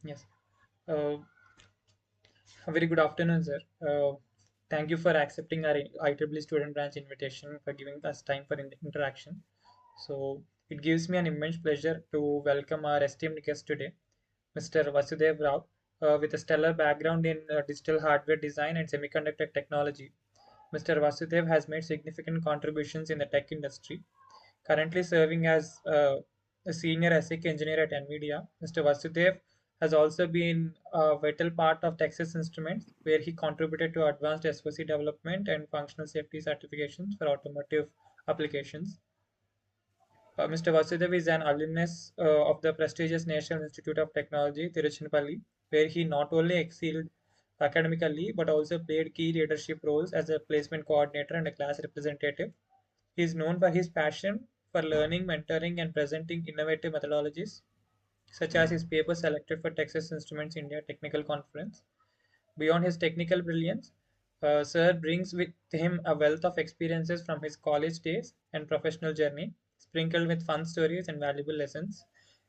Yes. Uh, a very good afternoon, sir. Thank you for accepting our IEEE student branch invitation for giving us time for interaction. So it gives me an immense pleasure to welcome our esteemed guest today, Mr. Vasudeva Rao, with a stellar background in digital hardware design and semiconductor technology. Mr. Vasudev has made significant contributions in the tech industry, currently serving as a senior SoC engineer at NVIDIA. Mr. Vasudev has also been a vital part of Texas Instruments, where he contributed to advanced SoC development and functional safety certifications for automotive applications. Mr. Vasudev is an alumnus of the prestigious National Institute of Technology, Tiruchirappalli, where he not only excelled academically but also played key leadership roles as a placement coordinator and a class representative. He is known for his passion for learning, mentoring, and presenting innovative methodologies, such as his paper selected for Texas Instruments India Technical Conference. Beyond his technical brilliance, Sir brings with him a wealth of experiences from his college days and professional journey, sprinkled with fun stories and valuable lessons.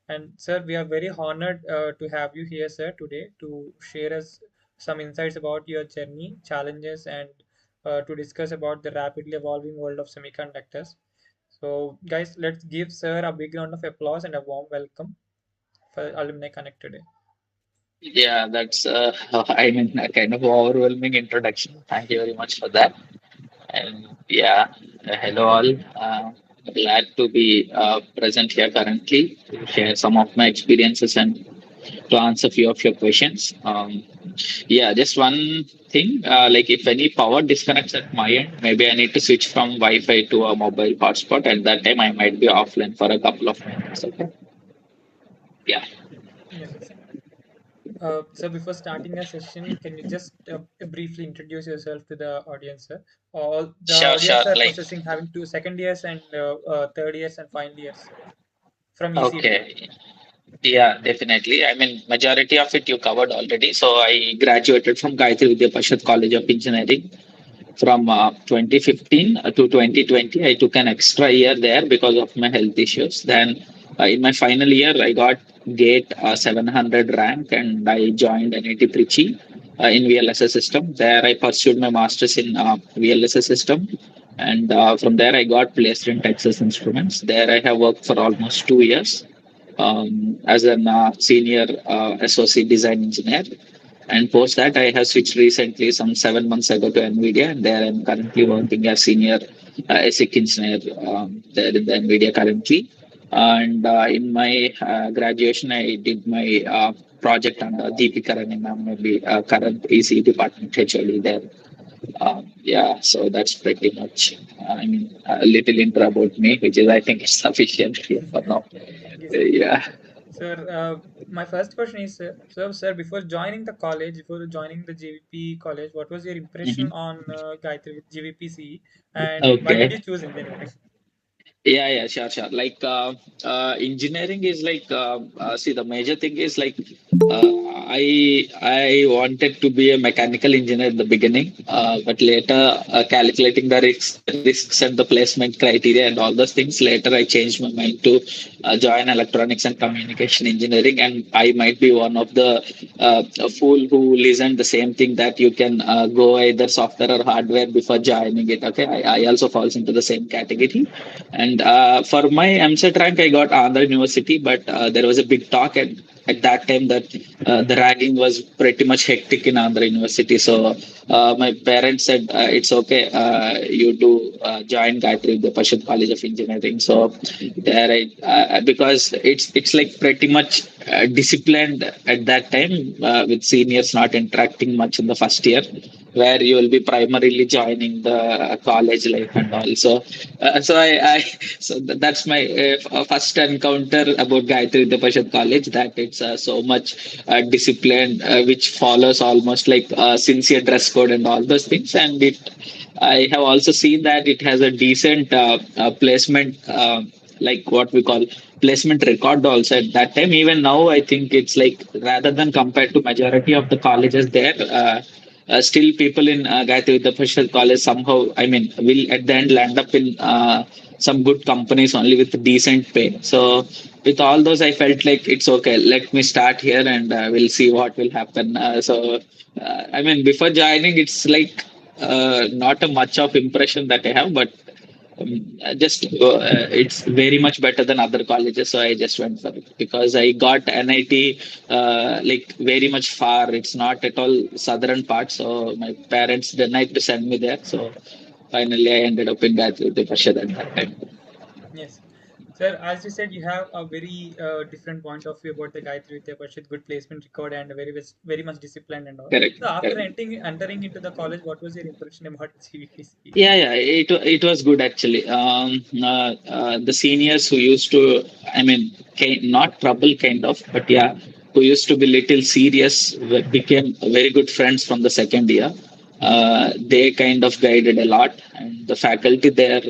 And Sir, we are very honored to have you here, Sir, today to share us some insights about your journey, challenges, and to discuss about the rapidly evolving world of semiconductors. So, guys, let's give Sir a big round of applause and a warm welcome for Alumni Connect today. Yeah, that's a kind of overwhelming introduction. Thank you very much for that. And yeah, hello all. Glad to be present here currently to share some of my experiences and to answer few of your questions. Yeah, just one thing. Like if any power disconnects at my end, maybe I need to switch from Wi-Fi to a mobile hotspot. At that time, I might be offline for a couple of minutes. Okay. Yeah. Yes, yes. So before starting a session, can you just briefly introduce yourself to the audience, sir? All the Sure, audience sure. are Like, possessing having two second years and third years and final years from ECD. okay. Yeah, definitely. I mean, majority of it you covered already. So I graduated from Gayatri Vidya Parishad College of Engineering from 2015 to 2020. I took an extra year there because of my health issues. Then in my final year, I got GATE 700 rank and I joined NIT Trichy in VLSS system. There I pursued my master's in VLSS system. And from there, I got placed in Texas Instruments. There I have worked for almost 2 years as a senior SoC design engineer. And post that, I have switched recently, some 7 months ago, to NVIDIA. And there I'm currently working as senior ASIC engineer there in the NVIDIA currently. And in my graduation, I did my project under DP Karan, maybe current EC department HOD there. Yeah, so that's pretty much, I mean, a little intro about me, which is, I think, is sufficient here for now. Thank you, sir. Yeah. Sir, my first question is, so sir, before joining the college, before joining the GVP college, what was your impression Mhm. on Gayatri GVPCE, and why did you Okay. choose engineering? Yeah, yeah, sure, sure. Like engineering is like see the major thing is like I wanted to be a mechanical engineer at the beginning, but later calculating the risks and the placement criteria and all those things, later I changed my mind to join electronics and communication engineering, and I might be one of the a fool who listened the same thing that you can go either software or hardware before joining it. Okay, I also falls into the same category. And for my MSET rank, I got Andhra University, but there was a big talk at that time that the ragging was pretty much hectic in Andhra University. So my parents said, it's okay, you do join Gayatri the Parishad College of Engineering. So there because it's like pretty much disciplined at that time with seniors not interacting much in the first year, where you will be primarily joining the college life and all. So, that's my first encounter about Gayatri Parishad College. That it's so much disciplined, which follows almost like sincere dress code and all those things. And I have also seen that it has a decent placement. Like what we call placement record also at that time. Even now I think it's like, rather than compared to majority of the colleges there, still people in Gayatri Vidyapashad College somehow, I mean, will at the end land up in some good companies only with decent pay. So with all those, I felt like it's okay. Let me start here and we'll see what will happen. I mean, before joining, it's like not a much of impression that I have, but just it's very much better than other colleges. So I just went for it because I got NIT like very much far. It's not at all southern part. So my parents denied to send me there. So finally, I ended up in Gayatri Parshad at that time. Yes. Sir, as you said, you have a very different point of view about the Gayatri Vidya Parishad, good placement record, and very much disciplined and all. Correct. So after Correct. entering into the college, what was your impression about GVPCE? Yeah, it was good actually. The seniors who used to, I mean, not trouble kind of, but yeah, who used to be little serious became very good friends from the second year. They kind of guided a lot, and the faculty there.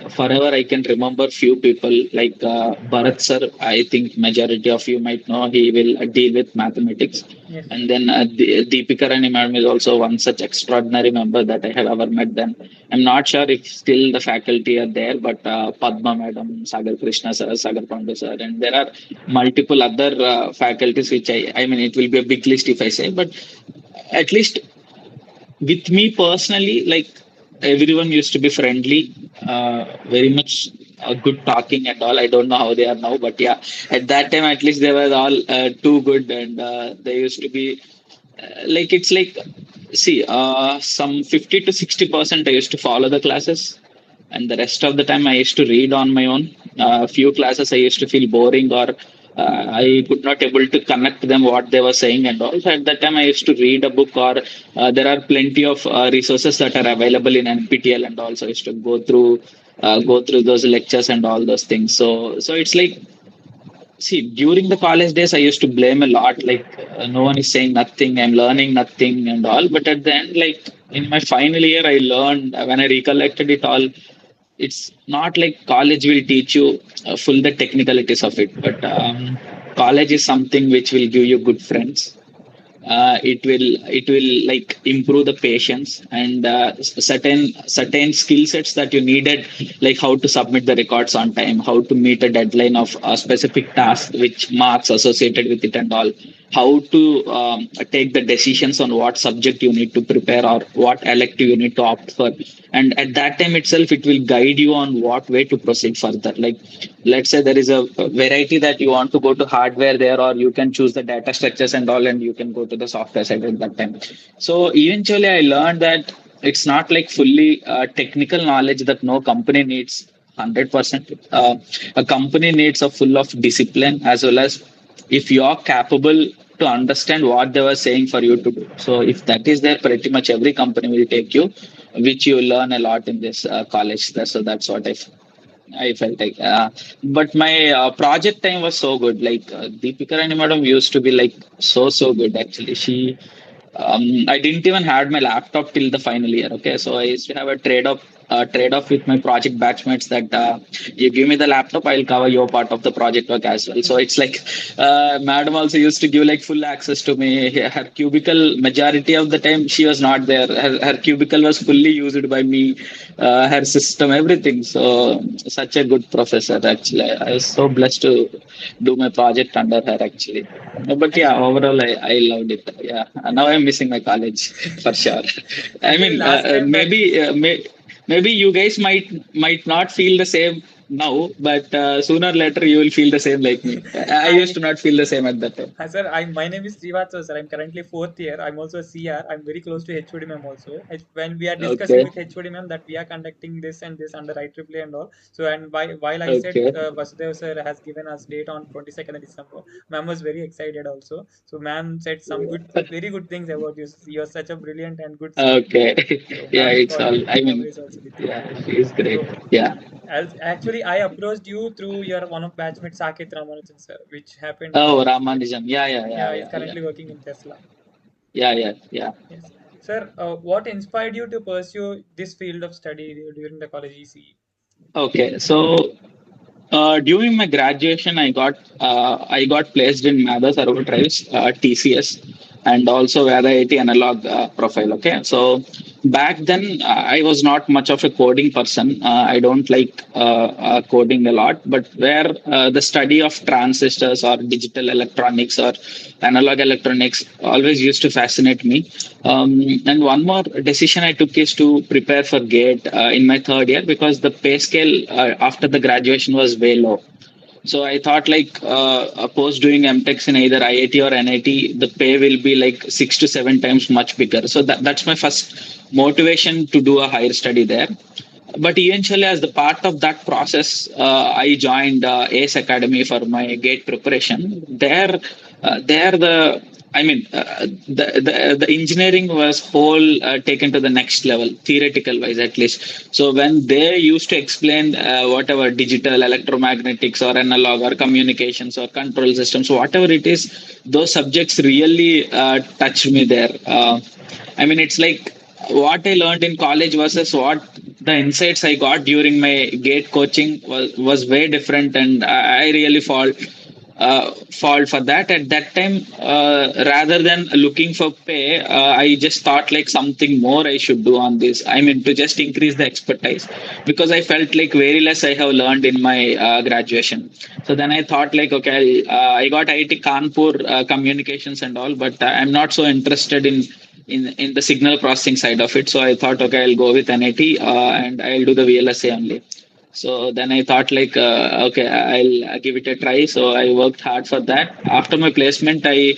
Forever, I can remember few people like Bharat sir. I think majority of you might know he will deal with mathematics. Yes. And then Deepika Rani madam is also one such extraordinary member that I have ever met. Then I'm not sure if still the faculty are there, but Padma madam, Sagar Krishna sir, Sagar Pandu sir, and there are multiple other faculties which I mean it will be a big list if I say, but at least with me personally, like everyone used to be friendly, very much good talking and all. I don't know how they are now, but yeah, at that time at least they were all too good, and they used to be like it's like see some 50 to 60% I used to follow the classes, and the rest of the time I used to read on my own. Few classes I used to feel boring or I could not able to connect them what they were saying and all. So at that time I used to read a book or there are plenty of resources that are available in NPTEL and also I used to go through those lectures and all those things. So it's like see during the college days I used to blame a lot like no one is saying nothing, I'm learning nothing and all. But at the end, like in my final year, I learned when I recollected it all. It's not like college will teach you full the technicalities of it, but college is something which will give you good friends. It will like improve the patience and certain skill sets that you needed, like how to submit the records on time, how to meet a deadline of a specific task which marks associated with it and all, how to take the decisions on what subject you need to prepare or what elective you need to opt for. And at that time itself it will guide you on what way to proceed further. Like let's say there is a variety that you want to go to hardware there, or you can choose the data structures and all, and you can go to the software side at that time. So eventually I learned that it's not like fully technical knowledge that no company needs 100%. A company needs a full of discipline, as well as if you are capable to understand what they were saying for you to do. So if that is there, pretty much every company will take you, which you learn a lot in this college. So that's what I felt like. But my project time was so good. Like Deepika Rani madam used to be like so good actually. I didn't even had my laptop till the final year. Okay, so I used to have a trade off with my project batchmates that you give me the laptop, I'll cover your part of the project work as well. So it's like madam also used to give like full access to me. Her cubicle majority of the time she was not there. Her cubicle was fully used by me. Her system, everything. So such a good professor actually. I was so blessed to do my project under her actually. But yeah, Actually, overall, I loved it. Yeah, now I'm missing my college for sure. I actually, mean, last time that maybe you guys might not feel the same now, but sooner or later you will feel the same like me. I used I to not feel the same at that time. Hi sir, my name is Srivatsa sir. I'm currently fourth year. I'm also a CR. I'm very close to HOD ma'am also. When we are discussing Okay, with HOD ma'am that we are conducting this and this under IEEE and all. So and while I said okay, Vasudev sir has given us date on 22nd December, ma'am was very excited also. So ma'am said some very good things about you. You're such a brilliant and good student. okay. So Yeah, ma'am it's got all. I good mean, memories also with you. yeah, she's great. So Yeah. as actually I approached you through your one of batchmate Saket Ramanujan sir, which happened in Oh, GVPCE. Ramanujam. Yeah, yeah, yeah, Yeah, he's yeah, yeah, currently working in Tesla. yeah, yeah, yeah. Yes. Sir, what inspired you to pursue this field of study during the college ECE? Okay, so during my graduation, I got placed in Mather Servo Drives, TCS, and also Veda IT analog profile. Okay, so back then I was not much of a coding person. I don't like coding a lot, but where the study of transistors or digital electronics or analog electronics always used to fascinate me. And one more decision I took is to prepare for gate in my third year, because the pay scale after the graduation was way low. So I thought like post doing MTechs in either IIT or NIT, the pay will be like 6 to 7 times much bigger. So that's my first motivation to do a higher study there. But eventually, as the part of that process, I joined ACE Academy for my GATE preparation. There the I mean, the engineering was whole taken to the next level, theoretical wise at least. So when they used to explain whatever digital, electromagnetics, or analog, or communications, or control systems, whatever it is, those subjects really touched me there. I mean, it's like what I learned in college versus what the insights I got during my gate coaching was way different, and I really fall for that. At that time, rather than looking for pay, I just thought like something more I should do on this. I mean, to just increase the expertise, because I felt like very less I have learned in my graduation. So then I thought like, okay, I got IIT Kanpur communications and all, but I'm not so interested in the signal processing side of it. So I thought, okay, I'll go with NIT and I'll do the VLSA only. So then I thought like, okay, I'll give it a try. So I worked hard for that. After my placement, I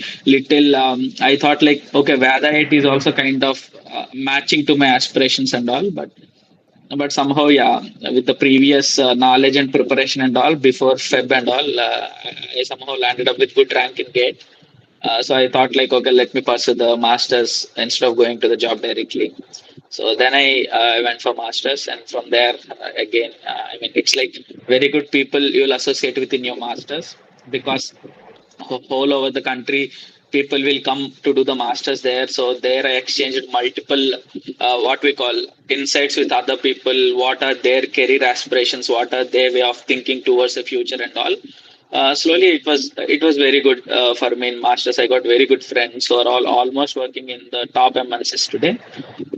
thought like, okay, Vada it is also kind of matching to my aspirations and all, but somehow, yeah, with the previous knowledge and preparation and all before Feb and all, I somehow landed up with good rank in GATE. So I thought like, okay, let me pursue the masters instead of going to the job directly. So then I went for masters, and from there again, I mean, it's like very good people you'll associate with in your masters, because whole over the country people will come to do the masters there. So there I exchanged multiple what we call insights with other people. What are their career aspirations? What are their way of thinking towards the future and all. Slowly it was very good for me in masters. I got very good friends who are all almost working in the top MNCs today,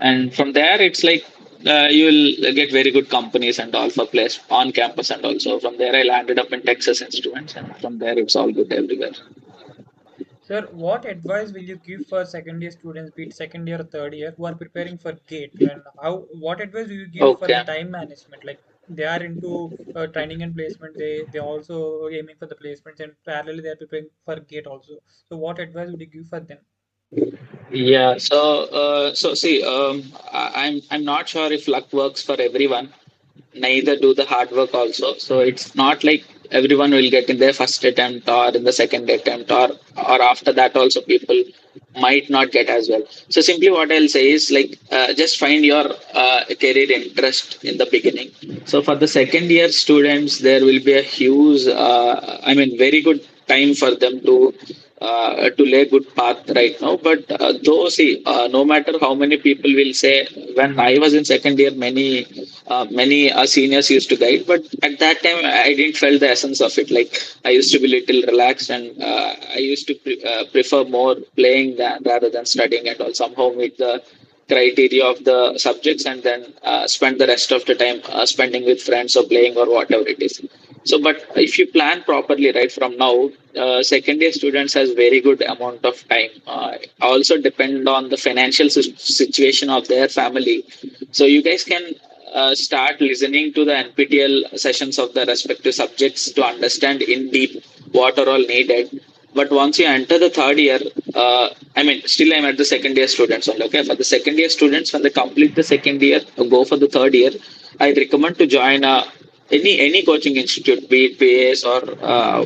and from there it's like you will get very good companies and all for place on campus. And also from there I landed up in Texas Instruments, and from there it's all good everywhere. Sir, what advice will you give for second year students, be it second year or third year, who are preparing for GATE? And what advice will you give for the Okay. time management? Like they are into training and placement, they also aiming for the placements, and parallelly they are preparing for GATE also. So what advice would you give for them? Yeah. So see, I'm not sure if luck works for everyone. Neither do the hard work also. So it's not like everyone will get in their first attempt or in the second attempt, or after that also people might not get as well. So simply what I'll say is like just find your career interest in the beginning. So for the second year students, there will be a huge, I mean, very good time for them to lay good path right now. But though see, no matter how many people will say, when I was in second year, many seniors used to guide, but at that time I didn't feel the essence of it. Like I used to be little relaxed, and I used to prefer more playing rather than studying, and all somehow meet the criteria of the subjects, and then spend the rest of the time spending with friends or playing or whatever it is. So but if you plan properly right from now, second year students has very good amount of time. Also depend on the financial situation of their family. So you guys can start listening to the NPTEL sessions of the respective subjects to understand in deep what are all needed. But once you enter the third year, I mean, still I'm at the second year students only. Okay, for the second year students, when they complete the second year, go for the third year, I recommend to join any coaching institute, be it PAS or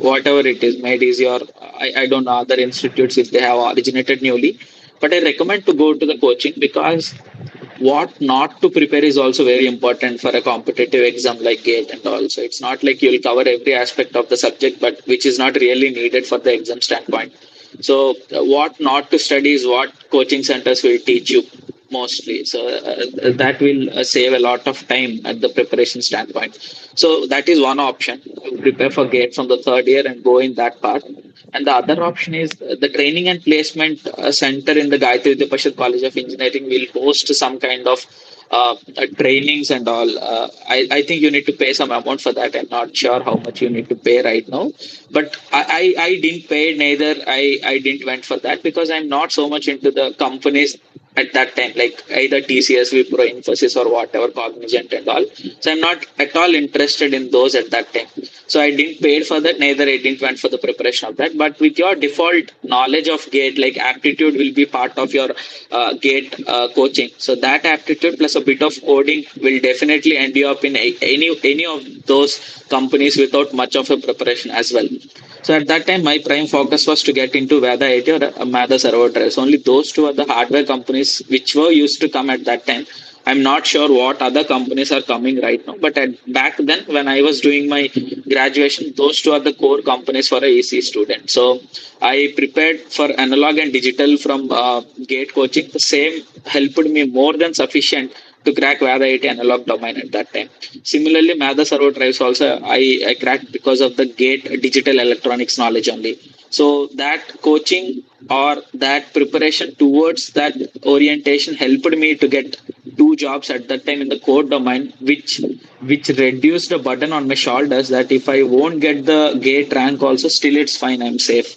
whatever it is, made easy, or I don't know other institutes if they have originated newly. But I recommend to go to the coaching, because what not to prepare is also very important for a competitive exam like GATE and all. So it's not like you'll cover every aspect of the subject, but which is not really needed for the exam standpoint. So what not to study is what coaching centers will teach you mostly. So that will save a lot of time at the preparation standpoint. So that is one option. You prepare for GATE from the third year and go in that path. And the other option is the training and placement center in the Gayatri Vidyapashad College of Engineering will host some kind of trainings and all. I think you need to pay some amount for that. I'm not sure how much you need to pay right now, but I didn't pay neither. I didn't went for that because I'm not so much into the companies at that time, like either TCS, Wipro, Infosys, or whatever, Cognizant and all. So I'm not at all interested in those at that time. So I didn't pay for that, neither I didn't went for the preparation of that. But with your default knowledge of GATE, like aptitude will be part of your GATE coaching. So that aptitude plus a bit of coding will definitely end you up in any of those companies without much of a preparation as well. So at that time, my prime focus was to get into Veda 80 or Matha servo drives. Only those two are the hardware companies which were used to come at that time. I'm not sure what other companies are coming right now, but back then when I was doing my graduation, those two are the core companies for a EC student. So I prepared for analog and digital from GATE coaching. The same helped me more than sufficient to crack Veda 80 analog domain at that time. Similarly, Matha servo drives also I cracked because of the GATE digital electronics knowledge only. So that coaching or that preparation towards that orientation helped me to get two jobs at that time in the core domain, which reduced the burden on my shoulders. That if I won't get the GATE rank, also still it's fine. I'm safe.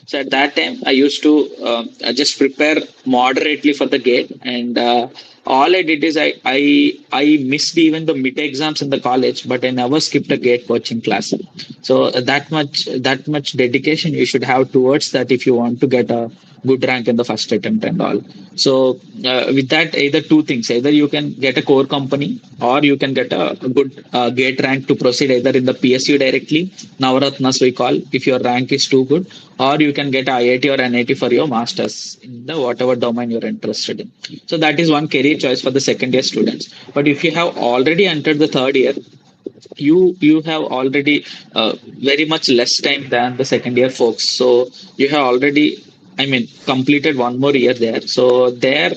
So at that time, I used to just prepare moderately for the GATE, and all I did is I missed even the mid exams in the college, but I never skipped a GATE coaching class. So that much dedication you should have towards that if you want to get a good rank in the first attempt and all. So with that, either two things: either you can get a core company, or you can get a good GATE rank to proceed either in the PSU directly, Navaratnas we call, if your rank is too good, or you can get IIT or NIT for your masters in the whatever domain you're interested in. So that is one career choice for the second year students. But if you have already entered the third year, you have already very much less time than the second year folks. So you have already, I mean, completed one more year there. So there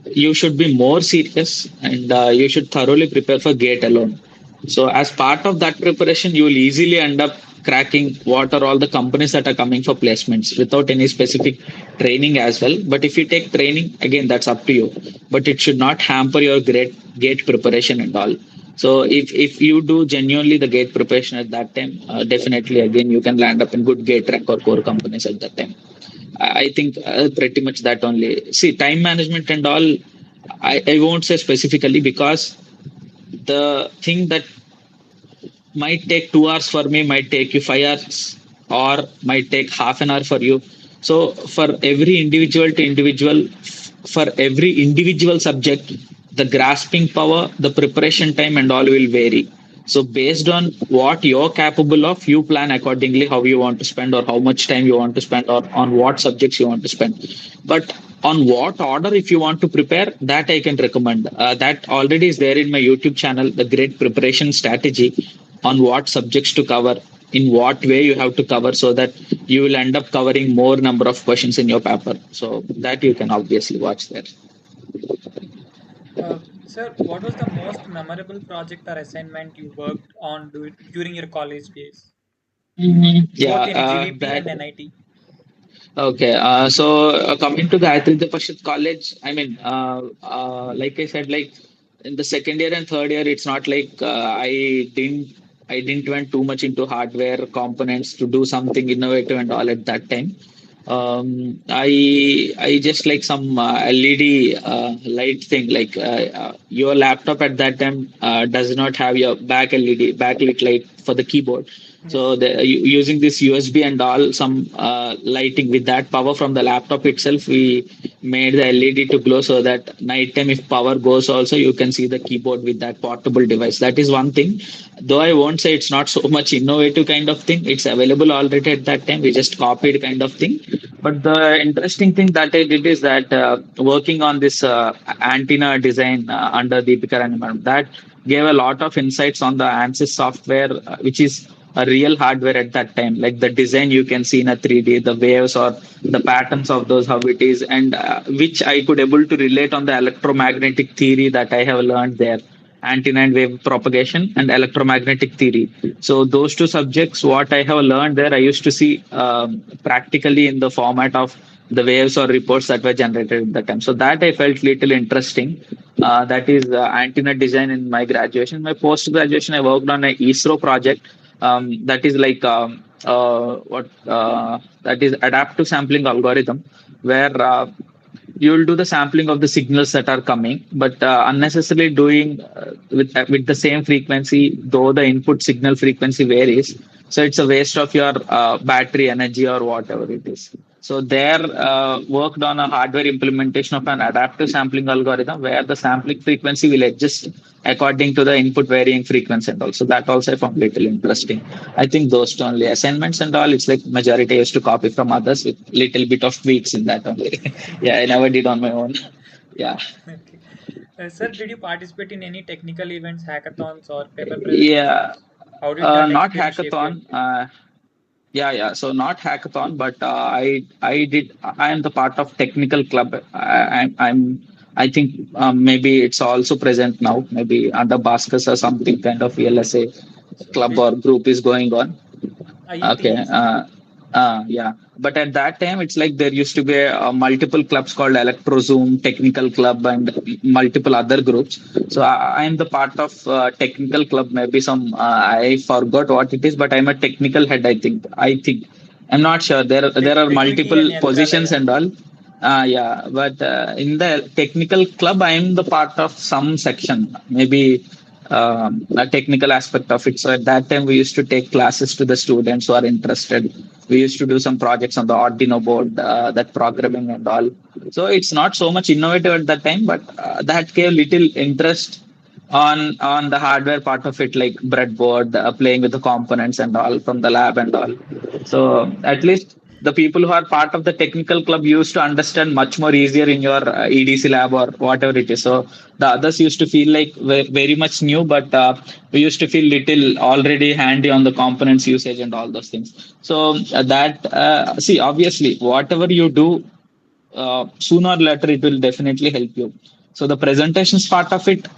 you should be more serious, and you should thoroughly prepare for GATE alone. So as part of that preparation, you will easily end up cracking what are all the companies that are coming for placements without any specific training as well. But if you take training, again, that's up to you. But it should not hamper your great GATE preparation and all. So if you do genuinely the GATE preparation at that time, definitely again you can land up in good GATE rank or core companies at that time. I think pretty much that only. See, time management and all, I won't say specifically, because the thing that might take 2 hours for me might take you 5 hours, or might take half an hour for you. So for every individual to individual, for every individual subject, the grasping power, the preparation time and all will vary. So based on what you're capable of, you plan accordingly how you want to spend, or how much time you want to spend, or on what subjects you want to spend. But on what order, if you want to prepare, that I can recommend. That already is there in my YouTube channel, the great preparation strategy on what subjects to cover, in what way you have to cover, so that you will end up covering more number of questions in your paper. So that you can obviously watch there. Sir, what was the most memorable project or assignment you worked on during your college days, Yeah, both in GVP that and NIT? okay. So coming to Gayatri Pashut College, I mean, like I said, like in the second year and third year, it's not like I didn't went too much into hardware components to do something innovative and all at that time. I just like some LED light thing. Like your laptop at that time does not have your backlit light for the keyboard. So Yes. using this USB and all some lighting with that power from the laptop itself, we made the LED to glow so that nighttime if power goes also you can see the keyboard with that portable device. That is one thing. Though I won't say it's not so much innovative kind of thing. It's available already at that time. We just copied kind of thing. But the interesting thing that I did is that working on this antenna design under Deepika Rani madam, that gave a lot of insights on the ANSYS software, which is a real hardware at that time, like the design you can see in a 3D, the waves or the patterns of those, how it is, and which I could able to relate on the electromagnetic theory that I have learned there, antenna and wave propagation and electromagnetic theory. So those two subjects, what I have learned there, I used to see practically in the format of the waves or reports that were generated at the time. So that I felt little interesting. That is antenna design in my graduation. My post graduation, I worked on a ISRO project. That is like what that is adaptive sampling algorithm, where you'll do the sampling of the signals that are coming, but unnecessarily doing with the same frequency, though the input signal frequency varies. So it's a waste of your battery energy or whatever it is. So there worked on a hardware implementation of an adaptive sampling algorithm where the sampling frequency will adjust according to the input varying frequency and all. So that also I found little interesting. I think those two only assignments and all. It's like majority I used to copy from others with little bit of tweaks in that only. Yeah, I never did on my own. Yeah. Okay. Sir, did you participate in any technical events, hackathons, or paper Yeah. presentations? How did that Not experience shape your hackathon. Yeah. So not hackathon, but I did. I am the part of technical club. I'm. I think maybe it's also present now. Maybe under Baskus or something kind of VLSA club okay or group is going on. Okay. IETE, sir? Yeah. But at that time, it's like there used to be multiple clubs called Electro Zoom, Technical Club, and multiple other groups. So I am the part of technical club. Maybe some I forgot what it is, but I'm a technical head. I think I'm not sure. There are Technique multiple and positions Yantralaya. and all. Yeah, but in the technical club, I'm the part of some section. Maybe a technical aspect of it. So at that time, we used to take classes to the students who are interested. We used to do some projects on the Arduino board, that programming and all. So it's not so much innovative at that time, but that gave little interest on the hardware part of it, like breadboard, playing with the components and all from the lab and all. So at least the people who are part of the technical club used to understand much more easier in your EDC lab or whatever it is. So the others used to feel like very much new, but we used to feel little already handy on the components usage and all those things. So that see, obviously, whatever you do, sooner or later it will definitely help you. So the presentations part of it,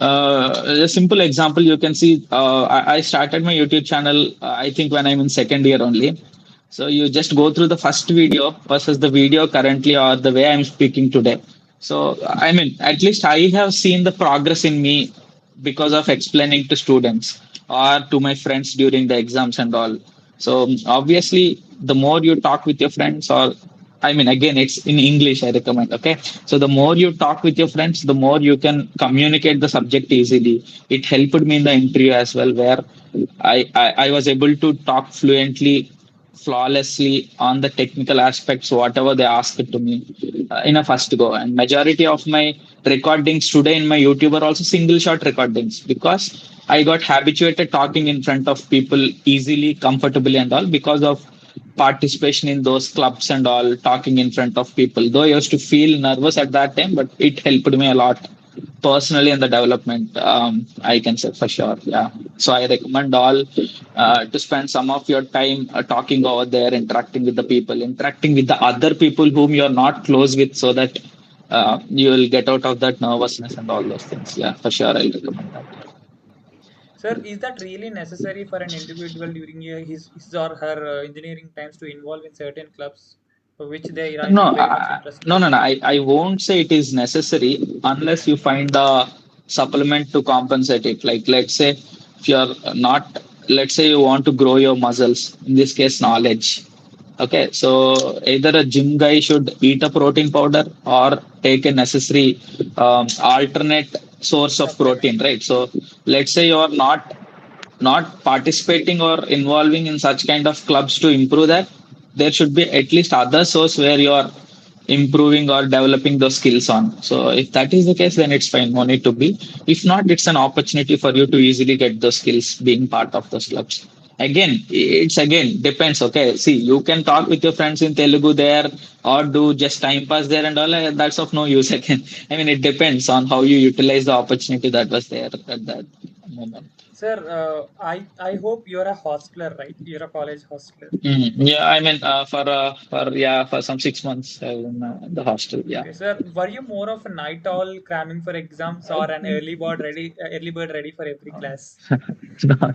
a simple example you can see. I started my YouTube channel. I think when I'm in second year only. So you just go through the first video versus the video currently or the way I'm speaking today. So I mean, at least I have seen the progress in me because of explaining to students or to my friends during the exams and all. So obviously, the more you talk with your friends, or I mean, again, it's in English, I recommend. Okay. So the more you talk with your friends, the more you can communicate the subject easily. It helped me in the interview as well, where I was able to talk fluently, flawlessly on the technical aspects, whatever they asked to me in a first go. And majority of my recordings today in my YouTube are also single shot recordings because I got habituated talking in front of people easily, comfortably, and all because of participation in those clubs and all, talking in front of people. Though I used to feel nervous at that time, but it helped me a lot personally in the development. I can say for sure. Yeah. So I recommend all to spend some of your time talking over there, interacting with the people, interacting with the other people whom you're not close with, so that you will get out of that nervousness and all those things. Yeah, for sure. I'll recommend that. Sir, is that really necessary for an individual during his or her engineering times to involve in certain clubs for which they are No, very much interested? no. I won't say it is necessary unless you find a supplement to compensate it. Like, let's say, if you're not, let's say you want to grow your muscles, in this case, knowledge. Okay, so either a gym guy should eat a protein powder or take a necessary alternate source of Supplement. protein, right? So let's say you're not participating or involving in such kind of clubs to improve that, there should be at least other source where you are improving or developing those skills on. So if that is the case, then it's fine, no need to be. If not, it's an opportunity for you to easily get those skills being part of those clubs. Again, it's again depends. Okay, see, you can talk with your friends in Telugu there or do just time pass there and all. That's of no use. Again, I mean, it depends on how you utilize the opportunity that was there at that. moment. Sir, I hope you're a hostler, right? You're a college hostler. Yeah, I mean, for some 6 months in the hostel. Yeah. Okay, sir, were you more of a night owl cramming for exams or an early bird ready for every class? No.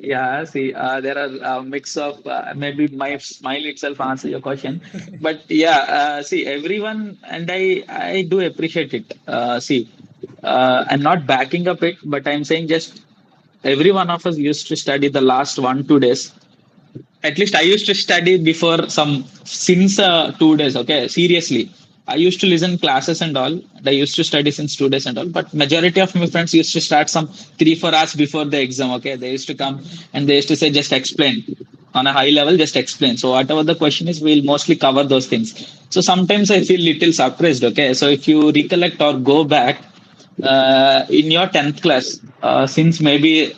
Yeah, see, there are a mix of maybe my smile itself answer your question, but yeah, see, everyone and I do appreciate it. See, I'm not backing up it, but I'm saying just every one of us used to study the last 1 2 days. At least I used to study before some since 2 days. Okay, seriously, I used to listen classes and all. And I used to study since 2 days and all. But majority of my friends used to start some 3 4 hours before the exam. Okay, they used to come and they used to say just explain on a high level, just explain. So whatever the question is, we'll mostly cover those things. So sometimes I feel little surprised. Okay, so if you recollect or go back in your 10th class, since maybe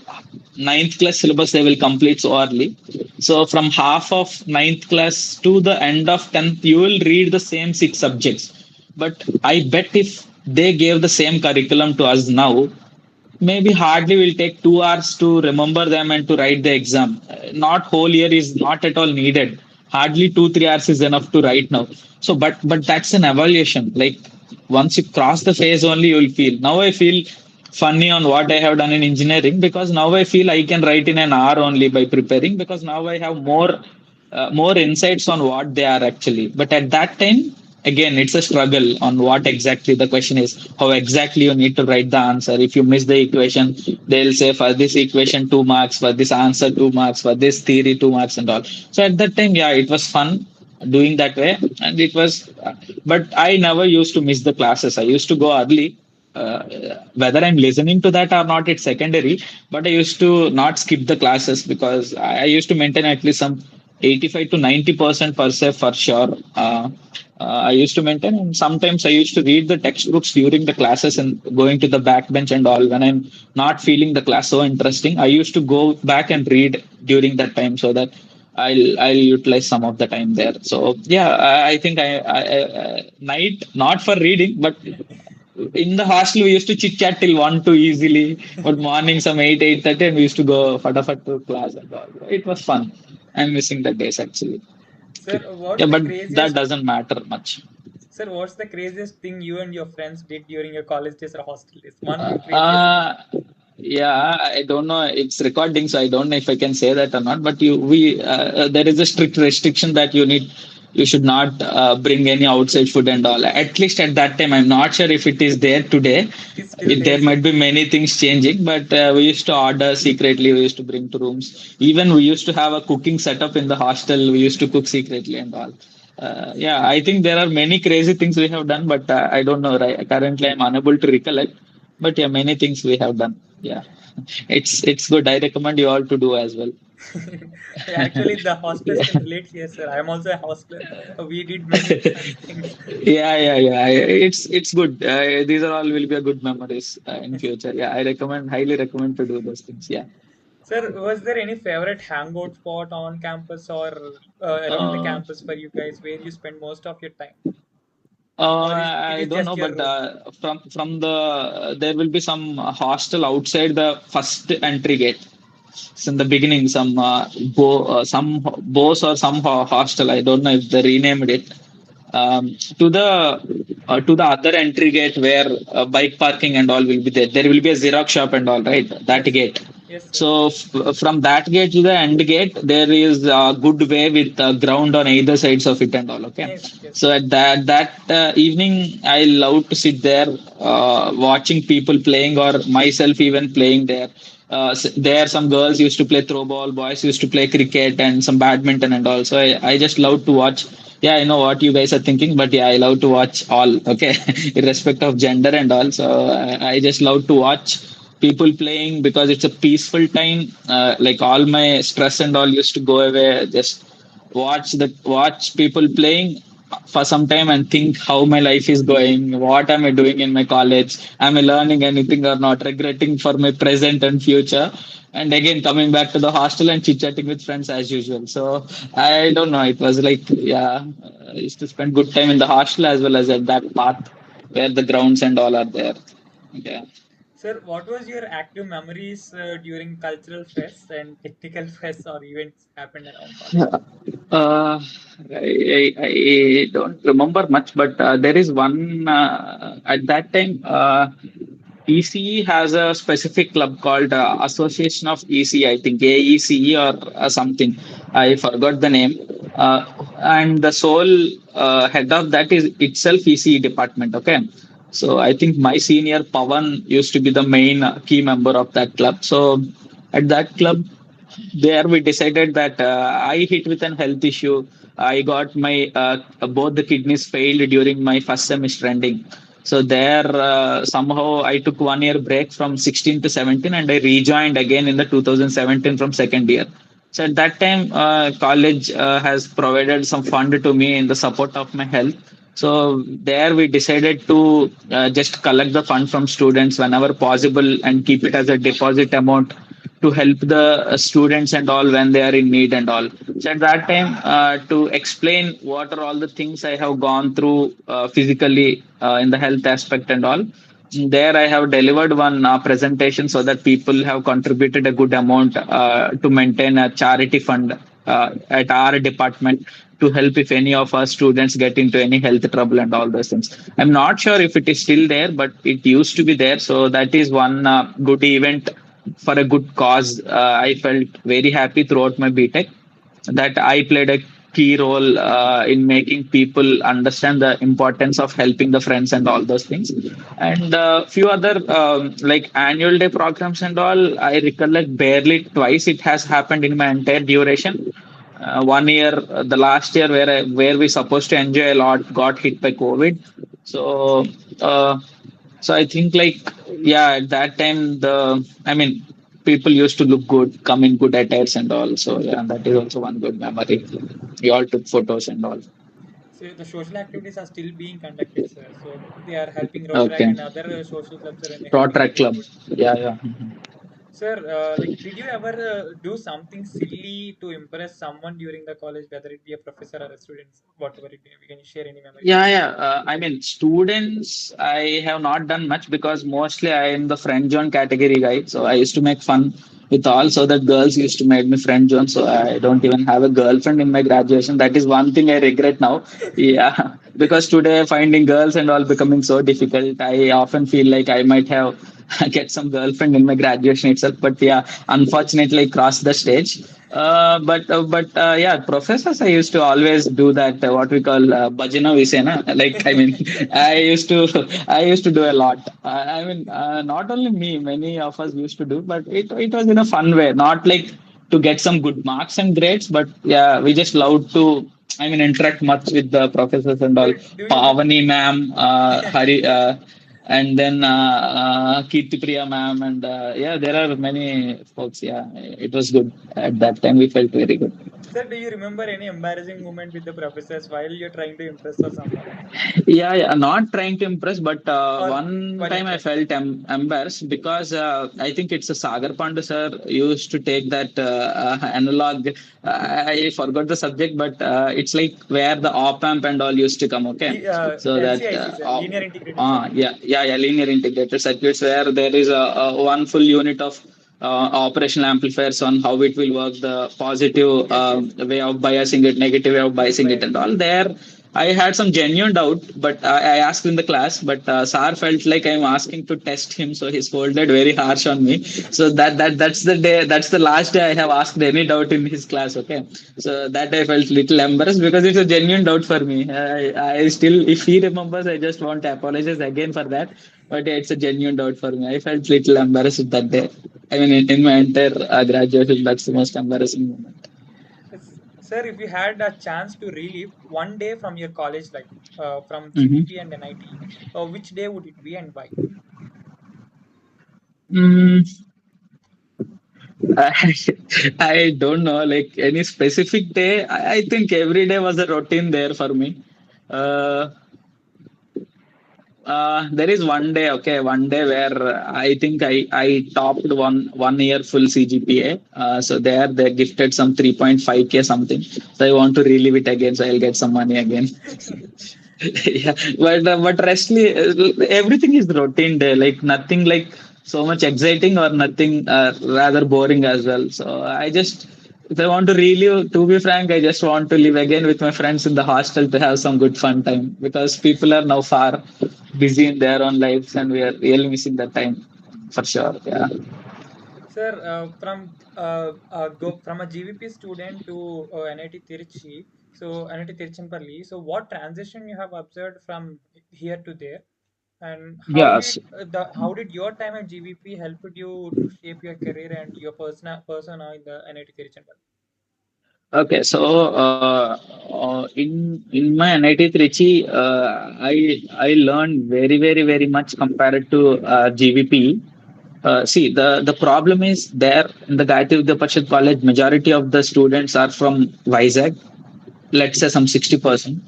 ninth class syllabus they will complete so early. So from half of ninth class to the end of 10th, you will read the same 6 subjects. But I bet if they gave the same curriculum to us now, maybe hardly will take 2 hours to remember them and to write the exam. Not whole year is not at all needed. Hardly 2 3 hours is enough to write now. So, but that's an evaluation. Like once you cross the phase, only you will feel. Now I feel funny on what I have done in engineering because now I feel I can write in an hour only by preparing because now I have more insights on what they are actually. But at that time, again, it's a struggle on what exactly the question is, how exactly you need to write the answer. If you miss the equation, they'll say for this equation 2 marks, for this answer 2 marks, for this theory 2 marks, and all. So at that time, yeah, it was fun doing that way, and it was. But I never used to miss the classes. I used to go early. Whether I'm listening to that or not, it's secondary. But I used to not skip the classes because I used to maintain at least some 85 to 90% per se for sure. I used to maintain, and sometimes I used to read the textbooks during the classes and going to the backbench and all. When I'm not feeling the class so interesting, I used to go back and read during that time so that I'll utilize some of the time there. So yeah, I think I night not for reading, but in the hostel we used to chit chat till 1 2 easily, but morning some 8 8:30 and we used to go fatafat to class and all. It was fun. I'm missing the days actually. Sir, Yeah, but that doesn't matter much. what's the craziest thing you and your friends did during your college days or hostel days? One Uh, craziest thing. uh, yeah, I don't know. It's recording, so I don't know if I can say that or not. But there is a strict restriction that you should not bring any outside food and all. At least at that time, I'm not sure if it is there today. It is still there, There sir. might be many things changing, but we used to order secretly. We used to bring to rooms. Even we used to have a cooking setup in the hostel. We used to cook secretly and all. Yeah, I think there are many crazy things we have done, but I don't know. Right? Currently, I'm unable to recollect. But yeah, many things we have done. Yeah, it's good. I recommend you all to do as well. Actually, the hostlers can relate here, sir. I am also a hostler. We did many such things. Yeah. It's good. These are all will be a good memories in future. Yeah, I recommend highly recommend to do those things. Yeah. Sir, was there any favorite hangout spot on campus or around the Uh, campus for you guys where you spend most of your time? Or is it I is don't just know, your but room? from the there will be some hostel outside the first entry gate. So in the beginning, some Bose or some hostel. I don't know if they renamed it. To the other entry gate where bike parking and all will be there. There will be a Xerox shop and all, right? That Yes, sir. gate. Yes, sir. So from that gate to the end gate, there is a good way with ground on either sides of it and all. Okay. Yes, yes, So sir. at that evening, I love to sit there watching people playing or myself even playing there. There, some girls used to play throw ball, boys used to play cricket and some badminton and all. So I just love to watch. Yeah, I know what you guys are thinking, but yeah, I love to watch all. Okay, irrespective of gender and all. So I just love to watch people playing because it's a peaceful time. Like all my stress and all used to go away. Just watch people playing for some time and think how my life is going. What am I doing in my college? Am I learning anything or not? Regretting for my present and future. And again, coming back to the hostel and chit chatting with friends as usual. So I don't know. It was like, yeah, I used to spend good time in the hostel as well as at that path where the grounds and all are there. Yeah. Sir, what was your active memories during cultural fests and technical fests or events happened around college? Yeah. Uh, I don't remember much, but there is one at that time. ECE has a specific club called Association of ECE, I think AECE or something. I forgot the name. And the sole head of that is itself ECE department. Okay. So I think my senior Pawan used to be the main key member of that club. So at that club, there we decided that I hit with an health issue. I got my both the kidneys failed during my first semester ending. So there somehow I took 1 year break from 16 to 17 and I rejoined again in the 2017 from second year. So at that time, college has provided some fund to me in the support of my health. So there we decided to just collect the fund from students whenever possible and keep it as a deposit amount to help the students and all when they are in need and all. So at that time, to explain what are all the things I have gone through physically in the health aspect and all, there I have delivered one presentation so that people have contributed a good amount to maintain a charity fund at our department to help if any of our students get into any health trouble and all those things. I'm not sure if it is still there, but it used to be there. So that is one good event for a good cause. I felt very happy throughout my BTech that I played a key role in making people understand the importance of helping the friends and all those things. And a few other like annual day programs and all, I recollect barely twice it has happened in my entire duration. 1 year, the last year where we supposed to enjoy a lot, got hit by COVID. So uh, so I think like yeah, at that time I mean people used to look good, come in good attires and all. So yeah, that is also one good memory. We all took photos and all. So the social activities are still being conducted, sir. So they are helping Rotaract Okay. and other social clubs are helping to Rotaract do Club. good. Yeah, yeah. Mhm. Sir, like, did you ever do something silly to impress someone during the college, whether it be a professor or a student, whatever it may be? Can you share any memories? Yeah, yeah. I mean, students, I have not done much because mostly I am the friend zone category guy. So I used to make fun with all, so that girls used to make me friend zone. So I don't even have a girlfriend in my graduation. That is one thing I regret now. Yeah, because today finding girls and all becoming so difficult. I often feel like I might have get some girlfriend in my graduation itself. But yeah, unfortunately, I crossed the stage. But yeah, professors, I used to always do that what we call bhajana visena. Like I mean, I used to do a lot. I mean, not only me, many of us used to do, but it was in a fun way, not like to get some good marks and grades, but yeah, we just loved to. I mean, interact much with the professors and all. Sir, do you? Pavani ma'am, Hari. And then Kirti Priya ma'am, and yeah, there are many folks. Yeah, it was good at that time. We felt very good. Sir, do you remember any embarrassing moment with the professors while you're trying to impress or someone? Yeah, yeah, not trying to impress, but Or one while you're time I trying? felt embarrassed because I think it's a Sagar Pandu sir used to take that analog. I forgot the subject, but it's like where the op amp and all used to come. Okay, so that LCIC, sir, linear integrated circuit. yeah, yeah, yeah, linear integrated circuits where there is a one full unit of operational amplifiers on how it will work, the positive Yes, yes. way of biasing it, negative way of Yes, biasing it, bias. and all. There, I had some genuine doubt, but I asked in the class. But Sar felt like I'm asking to test him, so he scolded very harsh on me. So that's the day. That's the last day I have asked any doubt in his class. Okay, so that I felt little embarrassed because it's a genuine doubt for me. I still, if he remembers, I just want to apologize again for that. But yeah, it's a genuine doubt for me. I felt little embarrassed that day. I mean, in my entire graduation, that's the most embarrassing moment. Sir, if you had a chance to relive one day from your college life, from GVP Mm-hmm. and NIT, which day would it be and why? Mm, I, I don't know, like any specific day. I think every day was a routine there for me. Uh, there is one day, okay, one day where I think I topped one year full CGPA. So there they gifted some 3.5K something. So I want to relive it again, so I'll get some money again. Yeah, but restly everything is routine day, like nothing like so much exciting or nothing rather boring as well. So I just, if I want to relive, to be frank, I just want to live again with my friends in the hostel to have some good fun time, because people are now far busy in their own lives and we are really missing that time for sure. Yeah. Sir, go from a GVP student to NIT Tiruchi, so NIT Tiruchirappalli. So, what transition you have observed from here to there, and Yes. how did your time at GVP help you to shape your career and your persona in the NIT Tiruchirappalli? Okay, so in my NIT Trichy, I learned very much compared to GVP. See, the problem is there in the Gayatri Vidya Parishad College. Majority of the students are from Vizag. Let's say some 60%,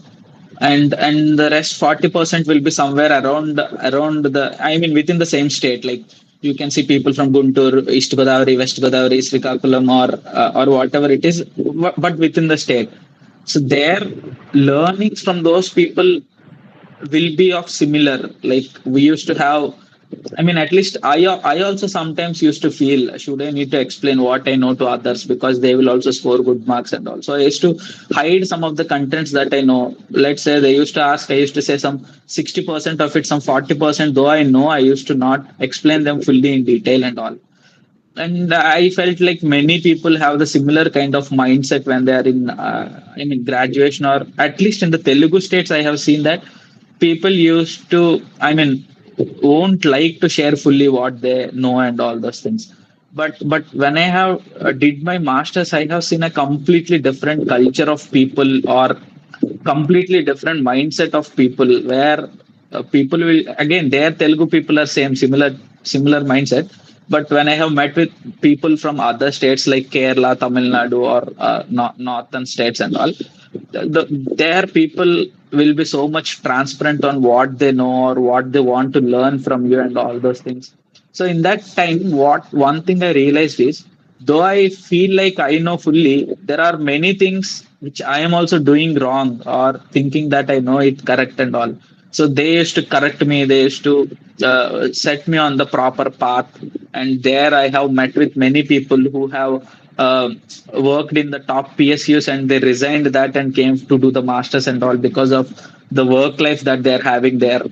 and the rest 40% will be somewhere around the, I mean, within the same state. Like you can see people from Guntur, East Godavari, West Godavari, Srikakulam, or whatever it is, but within the state. So their learnings from those people will be of similar. Like we used to have, I mean, at least I also sometimes used to feel, should I need to explain what I know to others, because they will also score good marks and all. So I used to hide some of the contents that I know. Let's say they used to ask, I used to say some 60% of it, some 40%, though I know, I used to not explain them fully in detail and all. And I felt like many people have the similar kind of mindset when they are in, I mean, graduation, or at least in the Telugu states, I have seen that people used to, I mean, won't like to share fully what they know and all those things. But when I have did my masters, I have seen a completely different culture of people, or completely different mindset of people, where people will, again, their Telugu people are similar mindset. But when I have met with people from other states like Kerala, Tamil Nadu, or northern states and all, their people will be so much transparent on what they know or what they want to learn from you and all those things. So in that time, what one thing I realized is, though I feel like I know fully, there are many things which I am also doing wrong, or thinking that I know it correct and all. So they used to correct me, they used to set me on the proper path. And there I have met with many people who have uh, worked in the top PSUs, and they resigned that and came to do the masters and all, because of the work life that they're having there.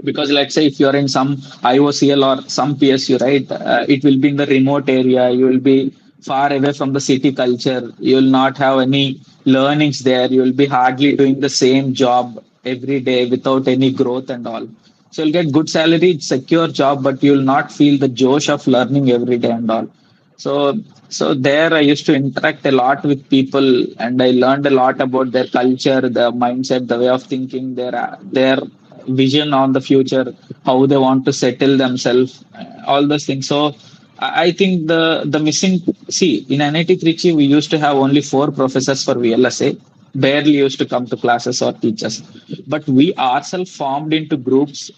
Because let's say if you're in some IOCL or some PSU, right, it will be in the remote area. You will be far away from the city culture. You will not have any learnings there. You will be hardly doing the same job every day without any growth and all. So you'll get good salary, secure job, but you'll not feel the josh of learning every day and all. So, so there I used to interact a lot with people, and I learned a lot about their culture, their mindset, the way of thinking, their vision on the future, how they want to settle themselves, all those things. So I think the missing, see, in NIT Trichy we used to have only 4 professors for VLSA, barely used to come to classes or teach us. But we ourselves formed into groups,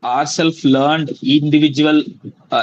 ourselves learned individual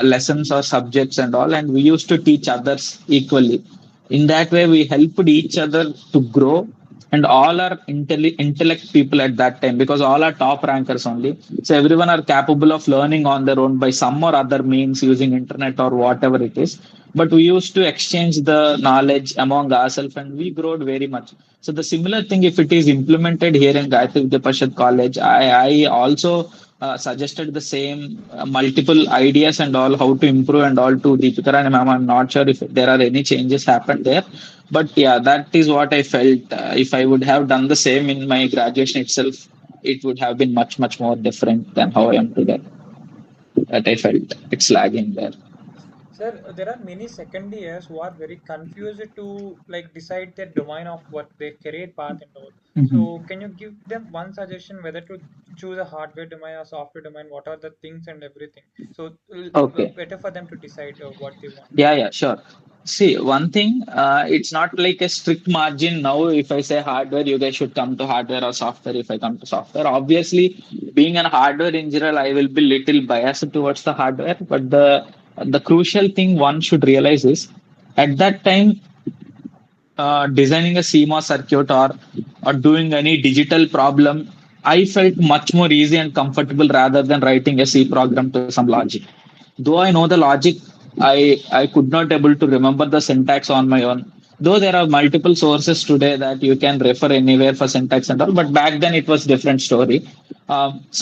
lessons or subjects and all, and we used to teach others equally. In that way we helped each other to grow, and all are intellect people at that time, because all are top rankers only. So everyone are capable of learning on their own by some or other means, using internet or whatever it is. But we used to exchange the knowledge among ourselves, and we growed very much. So the similar thing, if it is implemented here in Gayatri Vidya Parishad College, I also suggested the same multiple ideas and all, how to improve and all, to Deepika and ma'am. I'm not sure if there are any changes happened there, but yeah, that is what I felt. If I would have done the same in my graduation itself, it would have been much more different than how I am today. That I felt it's lagging there. Sir, there are many second years who are very confused to like decide their domain of what their career path and all. So, can you give them one suggestion whether to choose a hardware domain or software domain? What are the things and everything? So, Okay. better for them to decide what they want. Yeah, sure. See, one thing, it's not like a strict margin now. If I say hardware, you guys should come to hardware, or software if I come to software. Obviously, being an hardware engineer, I will be little biased towards the hardware. But the crucial thing one should realize is, at that time, designing a CMOS circuit or doing any digital problem, I felt much more easy and comfortable rather than writing a C program to some logic. Though I know the logic, I could not able to remember the syntax on my own. Though there are multiple sources today that you can refer anywhere for syntax and all, but back then it was different story. That's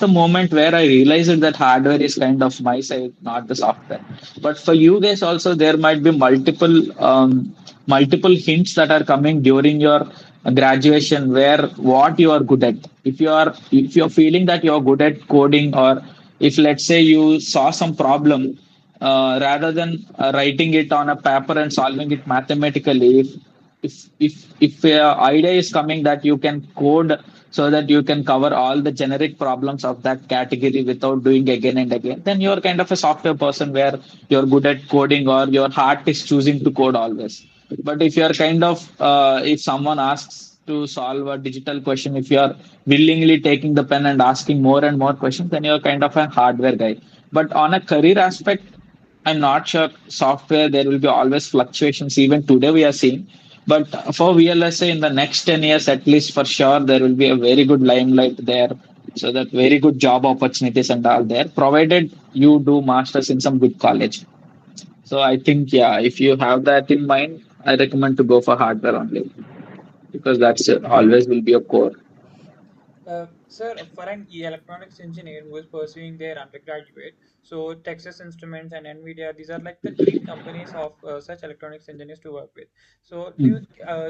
the moment where I realized that hardware is kind of my side, not the software. But for you guys also, there might be multiple hints that are coming during your graduation where what you are good at. If you're feeling that you're good at coding, or if let's say you saw some problem, rather than writing it on a paper and solving it mathematically, if idea is coming that you can code so that you can cover all the generic problems of that category without doing again and again, then you're kind of a software person where you're good at coding or your heart is choosing to code always. But if you're kind of if someone asks to solve a digital question, if you're willingly taking the pen and asking more and more questions, then you're kind of a hardware guy. But on a career aspect, I'm not sure. Software, there will be always fluctuations. Even today, we are seeing. But for VLSA, in the next 10 years, at least for sure, there will be a very good limelight there. So that very good job opportunities and all there, provided you do masters in some good college. So I think, yeah, if you have that in mind, I recommend to go for hardware only because that's always will be a core. Sir, for an electronics engineer who is pursuing their undergraduate, so Texas Instruments and NVIDIA, these are like the dream companies of such electronics engineers to work with. So,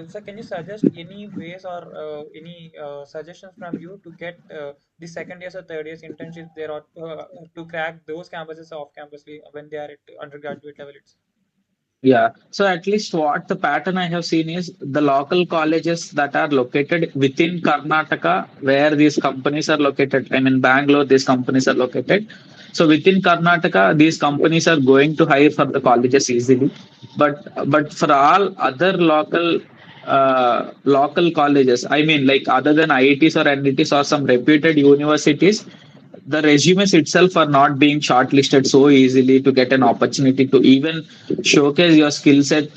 sir, can you suggest any ways or any suggestions from you to get the second years or third years internships there, or to crack those campuses off campus when they are at undergraduate level? Yeah. So at least what the pattern I have seen is the local colleges that are located within Karnataka, where these companies are located. I mean, Bangalore, these companies are located. So within Karnataka, these companies are going to hire for the colleges easily. But for all other local colleges, I mean, like other than IITs or NITs or some reputed universities, the resumes itself are not being shortlisted so easily to get an opportunity to even showcase your skill set.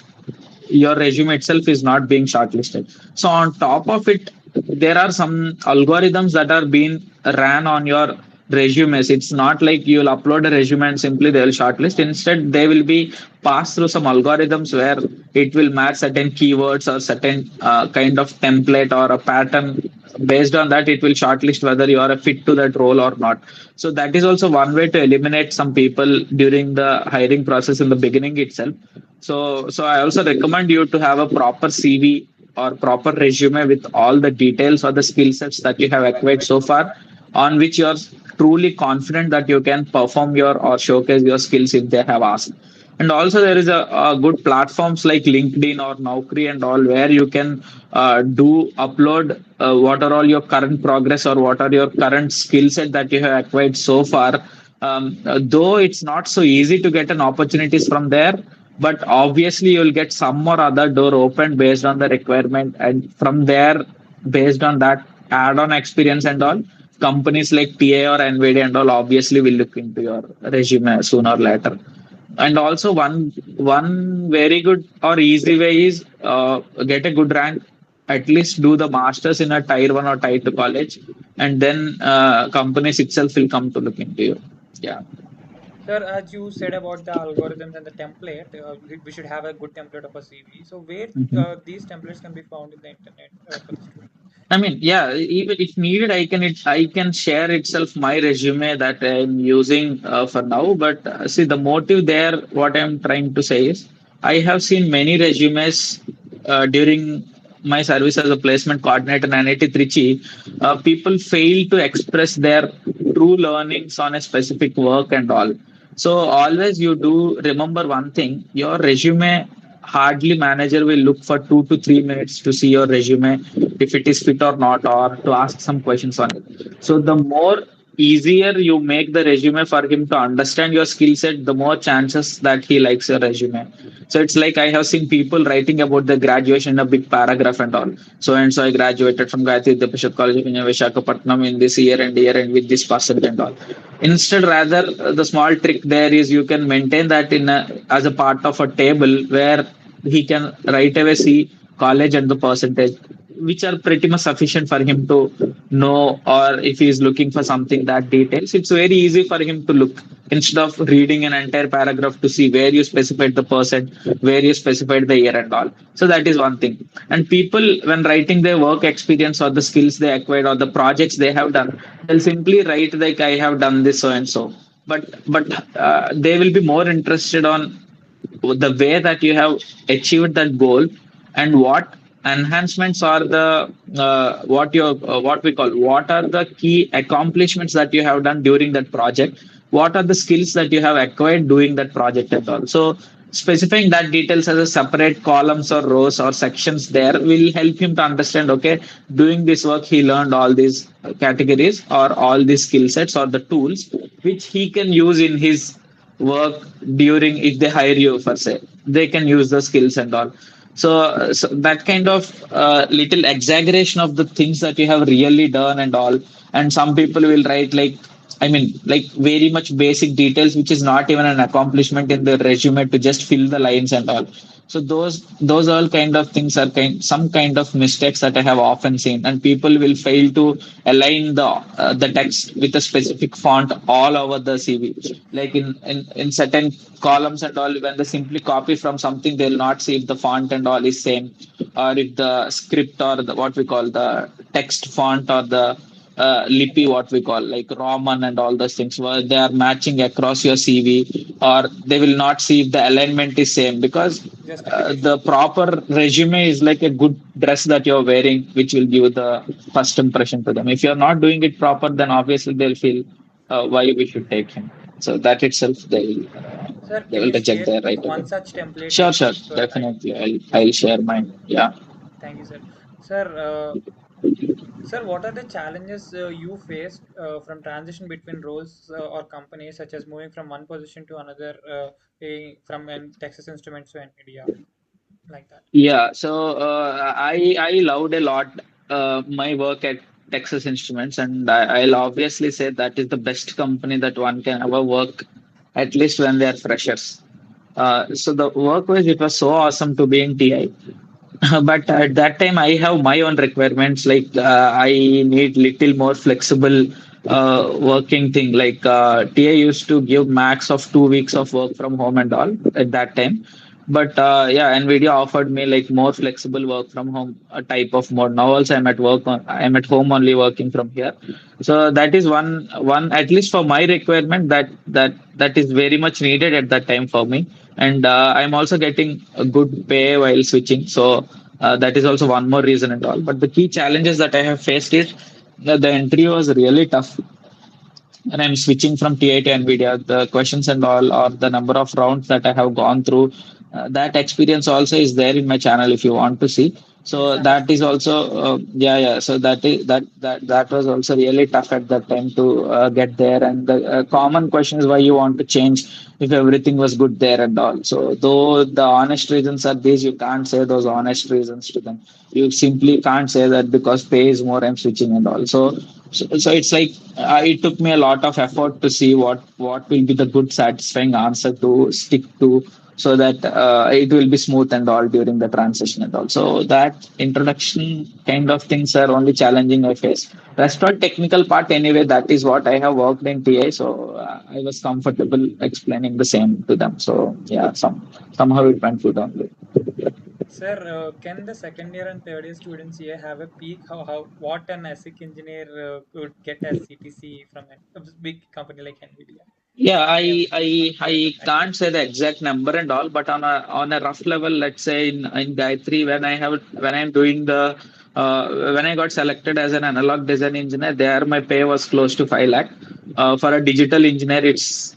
Your resume itself is not being shortlisted. So on top of it, there are some algorithms that are being ran on your resumes. It's not like you'll upload a resume and simply they'll shortlist. Instead, they will be passed through some algorithms where it will match certain keywords or certain kind of template or a pattern. Based on that, it will shortlist whether you are a fit to that role or not. So that is also one way to eliminate some people during the hiring process in the beginning itself. So I also recommend you to have a proper CV or proper resume with all the details or the skill sets that you have acquired so far, on which you are truly confident that you can perform your or showcase your skills if they have asked. And also there is a good platforms like LinkedIn or Naukri and all where you can do upload what are all your current progress or what are your current skill set that you have acquired so far. Though it's not so easy to get an opportunities from there, but obviously you'll get some or other door open based on the requirement, and from there, based on that add-on experience and all, companies like TA or NVIDIA and all obviously will look into your resume sooner or later. And also one very good or easy way is get a good rank, at least do the masters in a tier 1 or tier 2 college, and then companies itself will come to look into you. Yeah. Sir, as you said about the algorithms and the template, we should have a good template of a CV. So where these templates can be found in the internet for the student? I mean, yeah, even if needed, I can share itself my resume that I'm using for now. But see, the motive there, what I'm trying to say is, I have seen many resumes during my service as a placement coordinator in NIT Trichy. People fail to express their true learnings on a specific work and all. So always you do remember one thing: your resume, hardly manager will look for 2 to 3 minutes to see your resume if it is fit or not, or to ask some questions on it. So the more easier you make the resume for him to understand your skill set, the more chances that he likes your resume. So it's like I have seen people writing about the graduation in a big paragraph and all. So and so I graduated from Gayatri Vidyapashad College of Engineering, Visakhapatnam in this year and with this percent and all. Instead, rather the small trick there is you can maintain that as a part of a table where he can right away see college and the percentage, which are pretty much sufficient for him to know. Or if he is looking for something that details, it's very easy for him to look instead of reading an entire paragraph to see where you specified the percent, where you specified the year and all. So that is one thing. And people, when writing their work experience or the skills they acquired or the projects they have done, they'll simply write like I have done this so and so. But they will be more interested on the way that you have achieved that goal, and what enhancements are the what we call, what are the key accomplishments that you have done during that project, what are the skills that you have acquired doing that project and all. So specifying that details as a separate columns or rows or sections there will help him to understand, okay, doing this work he learned all these categories or all these skill sets or the tools which he can use in his work. During, if they hire you for say, they can use the skills and all. So that kind of little exaggeration of the things that you have really done and all. And some people will write like, I mean, like very much basic details which is not even an accomplishment in the resume to just fill the lines and all. So those all kind of things are some kind of mistakes that I have often seen, and people will fail to align the text with a specific font all over the CV. Like in certain columns and all, when they simply copy from something, they'll not see if the font and all is same, or if the script or the what we call the text font or the lippy, what we call like Roman and all those things, where they are matching across your CV, or they will not see if the alignment is same, because the proper resume is like a good dress that you're wearing, which will give the first impression to them. If you're not doing it proper, then obviously they'll feel why we should take him. So that itself, Sir, they can will you reject share there right one away. such template? Sure, So definitely. I'll share mine. Yeah. thank you, sir. Sir, sir, what are the challenges you faced from transition between roles or companies, such as moving from one position to another, from Texas Instruments to NVIDIA, like that? Yeah, so I loved a lot my work at Texas Instruments, and I'll obviously say that is the best company that one can ever work, at least when they are freshers. So the work was, it was so awesome to be in TI. But at that time, I have my own requirements. Like I need little more flexible working thing. Like TA used to give max of 2 weeks of work from home and all at that time. But yeah, NVIDIA offered me like more flexible work from home type of mode. Now also I'm at work on, I'm at home only working from here. So that is one at least for my requirement, that is very much needed at that time for me. And I'm also getting a good pay while switching. So that is also one more reason and all. But the key challenges that I have faced is that the entry was really tough, and I'm switching from TI to NVIDIA. The questions and all, or the number of rounds that I have gone through, that experience also is there in my channel if you want to see. Yes, So I'm that is seeing. also yeah. So that was also really tough at that time to get there. And the common question is why you want to change if everything was good there and all. So though the honest reasons are these, you can't say those honest reasons to them. You simply can't say that because pay is more, I'm switching and all. So it's like it took me a lot of effort to see what will be the good satisfying answer to stick to, so that it will be smooth and all during the transition and all. So that introduction kind of things are only challenging I face. Rest all technical part anyway, that is what I have worked in TA, so I was comfortable explaining the same to them. So yeah, somehow it went good only. Sir, can the second year and third year students here have a peak? How what an ASIC engineer could get as CTC from a big company like NVIDIA? Yeah, Can you I can't say the exact number and all, but on a rough level, let's say in Gayatri, when I'm doing the when I got selected as an analog design engineer, there my pay was close to 5 lakh. For a digital engineer, it's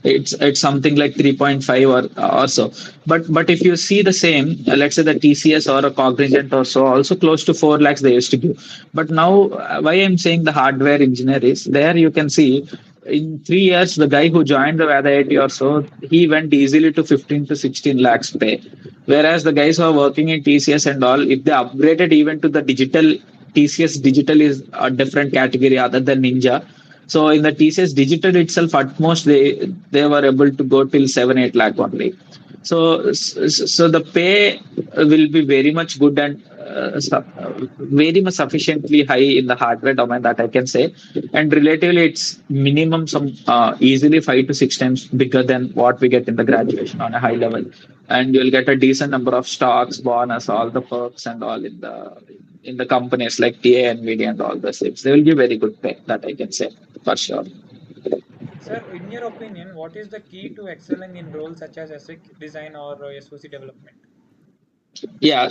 something like 3.5 or so. But if you see the same, let's say the TCS or a Cognizant or so, also close to 4 lakhs they used to give. But now, why I'm saying the hardware engineer is there, you can see in 3 years, the guy who joined the Vada 80 or so, he went easily to 15 to 16 lakhs pay. Whereas the guys who are working in TCS and all, if they upgraded even to the digital, TCS digital is a different category other than Ninja. So in the TCS digital itself, at most they were able to go till 7 8 lakh only. So the pay will be very much good and very much sufficiently high in the hardware domain, that I can say, and relatively it's minimum some easily 5 to 6 times bigger than what we get in the graduation on a high level, and you'll get a decent number of stocks, bonus, all the perks and all in the companies like TA, NVIDIA, and all those things. They will give very good pay, that I can say for sure. Sir, in your opinion, what is the key to excelling in roles such as SoC design or SoC development? Yeah,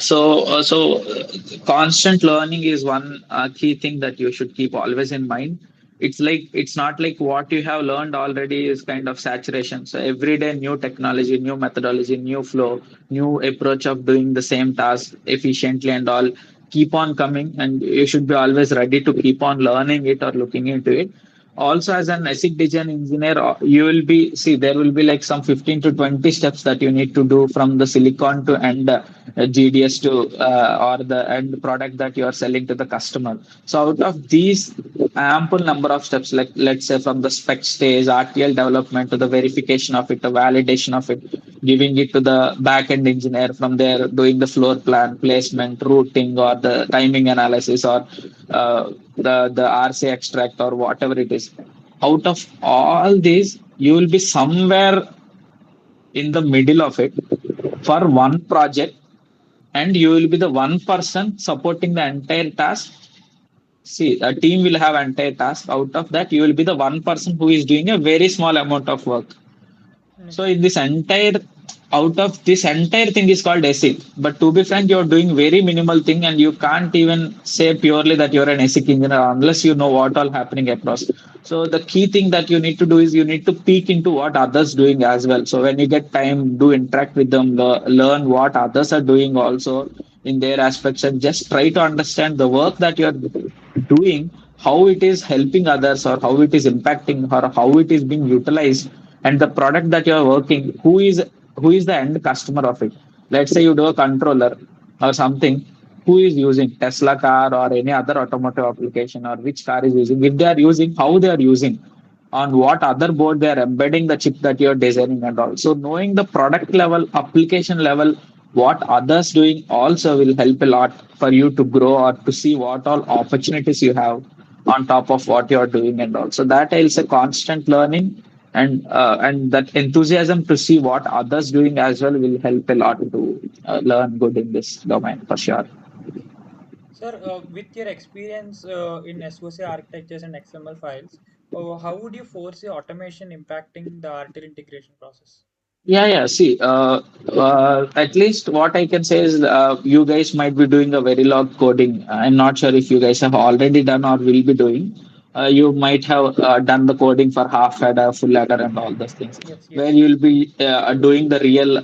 constant learning is one key thing that you should keep always in mind. It's not like what you have learned already is kind of saturation. So every day, new technology, new methodology, new flow, new approach of doing the same task efficiently and all keep on coming, and you should be always ready to keep on learning it or looking into it. Also, as an ASIC design engineer, you will be see there will be like some 15 to 20 steps that you need to do from the silicon to end GDS to or the end product that you are selling to the customer. So out of these ample number of steps, like let's say from the spec stage, RTL development to the verification of it, the validation of it, giving it to the back end engineer, from there doing the floor plan, placement, routing, or the timing analysis, or the RC extract, or whatever it is. Out of all these, you will be somewhere in the middle of it for one project, and you will be the one person supporting the entire task. See, a team will have entire task. Out of that, you will be the one person who is doing a very small amount of work. So Okay. in this entire, out of this entire thing is called ASIC. But to be frank, you're doing very minimal thing, and you can't even say purely that you're an ASIC engineer unless you know what all happening across. So the key thing that you need to do is you need to peek into what others doing as well. So when you get time, do interact with them, learn what others are doing also in their aspects, and just try to understand the work that you're doing, how it is helping others, or how it is impacting, or how it is being utilized, and the product that you are working, who is the end customer of it. Let's say you do a controller or something, who is using Tesla car or any other automotive application, or which car is using, if they are using, how they are using, on what other board they are embedding the chip that you are designing and all. So knowing the product level, application level, what others doing also will help a lot for you to grow, or to see what all opportunities you have on top of what you are doing and all. So that is a constant learning, and that enthusiasm to see what others doing as well will help a lot to learn good in this domain for sure. Sir, with your experience in SOC architectures and XML files, how would you foresee automation impacting the RTL integration process? Yeah. See, at least what I can say is you guys might be doing a very log coding. I'm not sure if you guys have already done or will be doing. You might have done the coding for half header, full header, and all those things, Yes, where yes. you'll be doing the real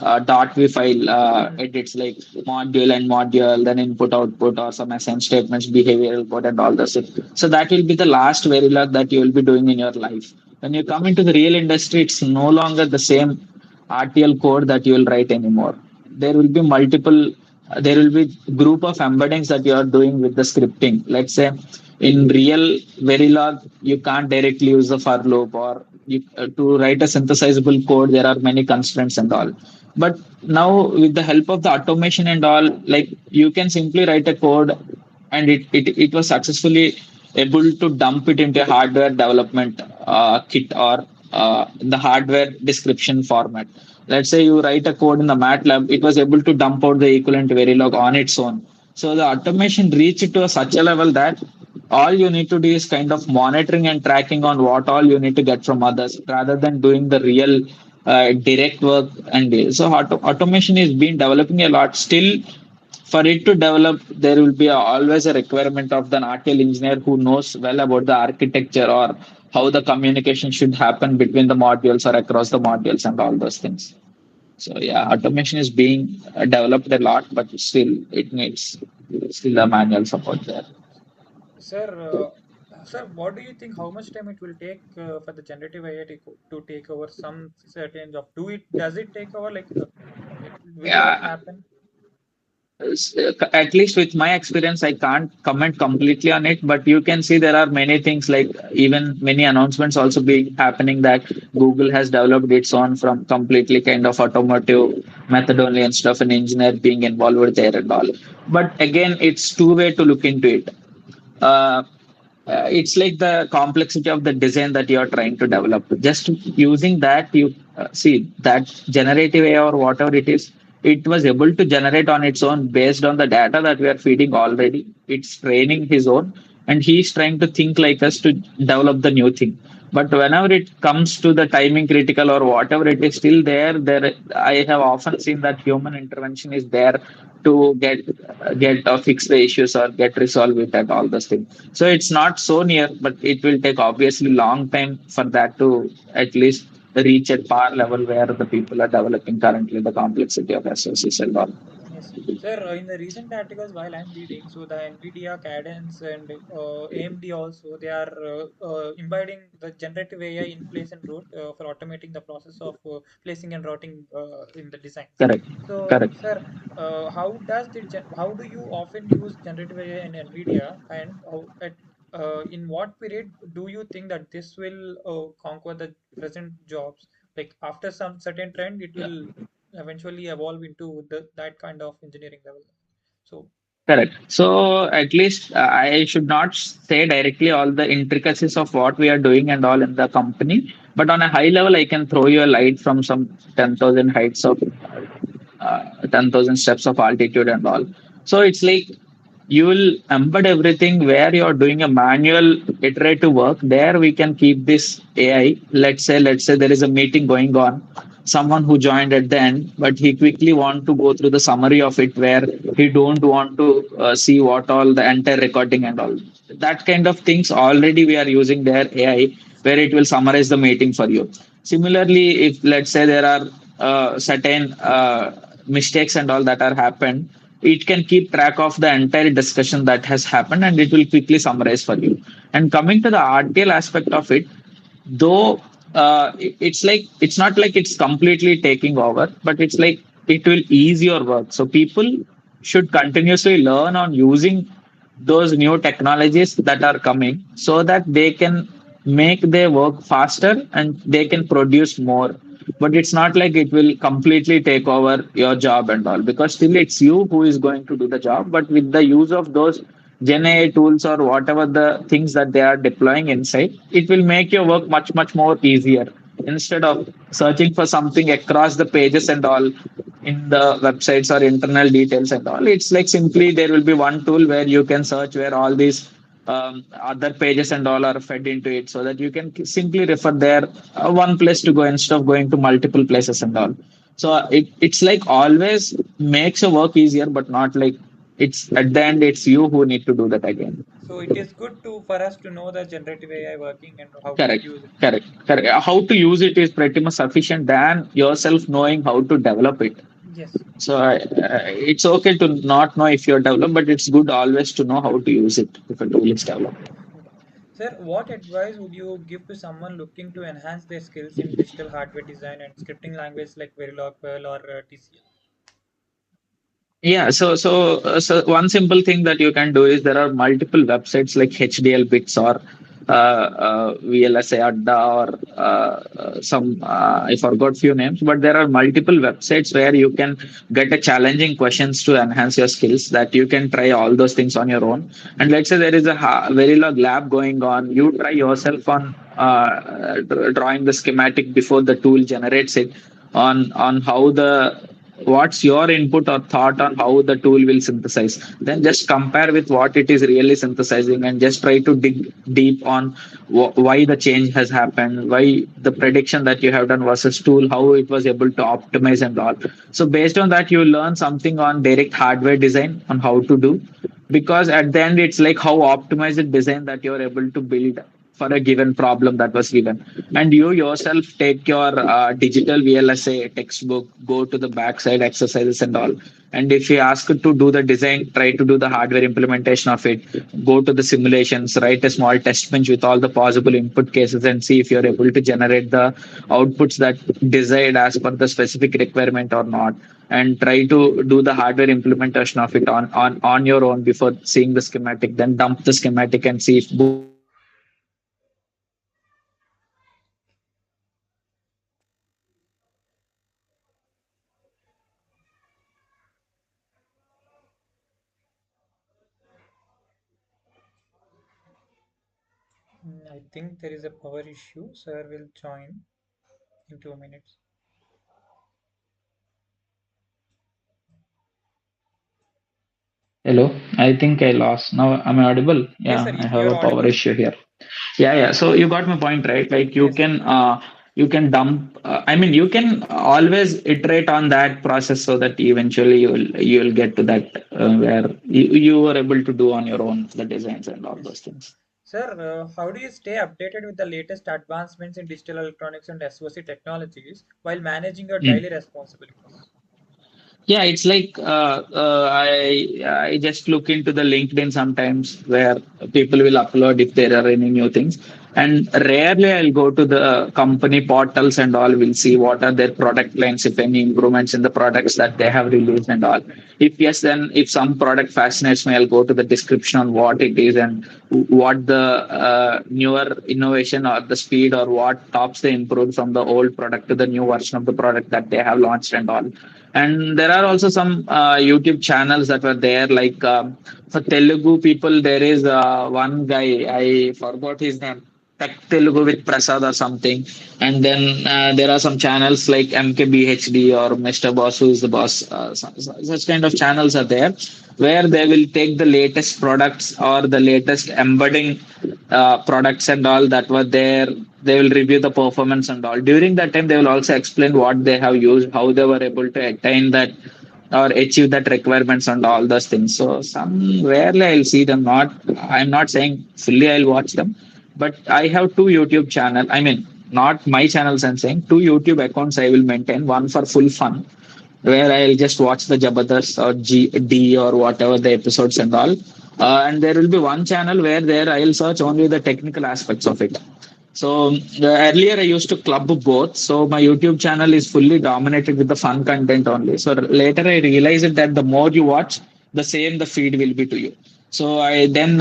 .v file Hmm. edits, like module and module, then input output, or some assign statements, behavioral code, and all those things. So that will be the last Verilog that you will be doing in your life. When you come into the real industry, it's no longer the same RTL code that you will write anymore. There will be there will be group of embeddings that you are doing with the scripting. Let's say in real Verilog, you can't directly use the for loop, or to write a synthesizable code, there are many constraints and all. But now with the help of the automation and all, like you can simply write a code, and it was successfully able to dump it into a hardware development kit, or the hardware description format. Let's say you write a code in the MATLAB, it was able to dump out the equivalent Verilog on its own. So the automation reached to such a level that all you need to do is kind of monitoring and tracking on what all you need to get from others, rather than doing the real direct work. And so automation is being developing a lot. Still, for it to develop, there will be always a requirement of the RTL engineer who knows well about the architecture, or how the communication should happen between the modules or across the modules and all those things. So yeah, automation is being developed a lot, but still it needs still a manual support there. Sir, what do you think? How much time it will take for the generative AI to take over some certain job? Does it take over? Will that Yeah, happen? At least with my experience, I can't comment completely on it, but you can see there are many things like even many announcements also being happening that Google has developed its own from completely kind of automotive method only and stuff and engineer being involved there and all. But again, it's two-way to look into it. Uh, it's like the complexity of the design that you are trying to develop. Just using that, you see that generative AI or whatever it is, it was able to generate on its own based on the data that we are feeding already. It's training his own, and he's trying to think like us to develop the new thing. But whenever it comes to the timing critical or whatever, it is still there. There, I have often seen that human intervention is there to get or fix the issues or get resolve it and all those things. So it's not so near, but it will take obviously long time for that to at least reach at par level where the people are developing currently the complexity of SoCs and all. Yes, sir. In the recent articles, while I'm reading, so the NVIDIA Cadence and AMD also, they are embedding the generative AI in place and route for automating the process of placing and routing in the designs. Correct. So, Correct. sir, how do you often use generative AI in NVIDIA, and in what period do you think that this will conquer the present jobs? Like after some certain trend, it Yeah. will eventually evolve into that kind of engineering level. So Correct. So at least I should not say directly all the intricacies of what we are doing and all in the company, but on a high level, I can throw you a light from some 10,000 heights of 10,000 steps of altitude and all. So it's like you will embed everything where you're doing a manual iterative work. There we can keep this AI. Let's say there is a meeting going on. Someone who joined at the end, but he quickly want to go through the summary of it where he don't want to see what all the entire recording and all. That kind of things already we are using their AI where it will summarize the meeting for you. Similarly, if let's say there are certain mistakes and all that are happened, it can keep track of the entire discussion that has happened and it will quickly summarize for you. And coming to the RTL aspect of it, though it's like it's not like it's completely taking over, but it's like it will ease your work. So people should continuously learn on using those new technologies that are coming so that they can make their work faster and they can produce more. But it's not like it will completely take over your job and all, because still it's you who is going to do the job. But with the use of those Gen AI tools or whatever the things that they are deploying inside, it will make your work much, much more easier. Instead of searching for something across the pages and all in the websites or internal details and all, it's like simply there will be one tool where you can search where all these other pages and all are fed into it so that you can simply refer there one place to go instead of going to multiple places and all. So it's like always makes your work easier, but not like it's at the end it's you who need to do that again. so it is good to for us to know the generative AI working and how to Correct. use it. Correct. Correct. How to use it is pretty much sufficient than yourself knowing how to develop it. Yes. So it's okay to not know if you're developed, but it's good always to know how to use it if a tool is developed. Okay. Sir, what advice would you give to someone looking to enhance their skills in digital hardware design and scripting language like Verilog, Perl, or TCL? Yeah, so one simple thing that you can do is there are multiple websites like HDL Bits or VLSA Adda or some I forgot few names, but there are multiple websites where you can get a challenging questions to enhance your skills that you can try all those things on your own. And let's say there is a Verilog lab going on, you try yourself on drawing the schematic before the tool generates it on how the what's your input or thought on how the tool will synthesize, then just compare with what it is really synthesizing and just try to dig deep on why the change has happened, why the prediction that you have done versus tool, how it was able to optimize and all. So based on that you learn something on direct hardware design on how to do, because at the end it's like how optimized design that you're able to build for a given problem that was given. And you yourself take your digital VLSA textbook, go to the backside exercises and all. And if you ask to do the design, try to do the hardware implementation of it, go to the simulations, write a small test bench with all the possible input cases and see if you're able to generate the outputs that desired as per the specific requirement or not. And try to do the hardware implementation of it on your own before seeing the schematic, then dump the schematic and see if both the designs are aligned. And if you see that both the designs are aligned, then you can go ahead and implement it on your own. And if you see that both the designs are aligned, then you can go ahead and I think there is a power issue. Sir will join in 2 minutes. Hello, I think I lost. Now, am I audible? Yes, sir. Yeah, I have You're a power audible. issue here. Yeah, yeah. So you got my point, right? Like Yes. you can dump. I mean, you can always iterate on that process so that eventually you will get to that where you are able to do on your own the designs and all Yes. those things. Sir, how do you stay updated with the latest advancements in digital electronics and SoC technologies while managing your Hmm. daily responsibilities? Yeah, it's like I just look into the LinkedIn sometimes where people will upload if there are any new things, and rarely I'll go to the company portals and all. We'll see what are their product lines, if any improvements in the products that they have released and all. If yes, then if some product fascinates me, I'll go to the description on what it is and what the newer innovation or the speed or what tops they improved from the old product to the new version of the product that they have launched and all. And there are also some YouTube channels that were there, like for Telugu people, there is one guy, I forgot his name, Tech Telugu with Prasad or something. And then there are some channels like MKBHD or Mr. Boss, who is the boss. Such kind of channels are there where they will take the latest products or the latest embedding products and all that were there. They will review the performance and all. During that time, they will also explain what they have used, how they were able to attain that or achieve that requirements and all those things. So some rarely I'll see them. Not I'm not saying fully I'll watch them, but I have two YouTube channel. I mean, not my channels. I'm saying two YouTube accounts I will maintain. One for full fun, where I'll just watch the Jabardast or D or whatever the episodes and all. And there will be one channel where there I'll search only the technical aspects of it. So earlier I used to club both. So my YouTube channel is fully dominated with the fun content only. So later I realized that the more you watch, the same the feed will be to you. So I then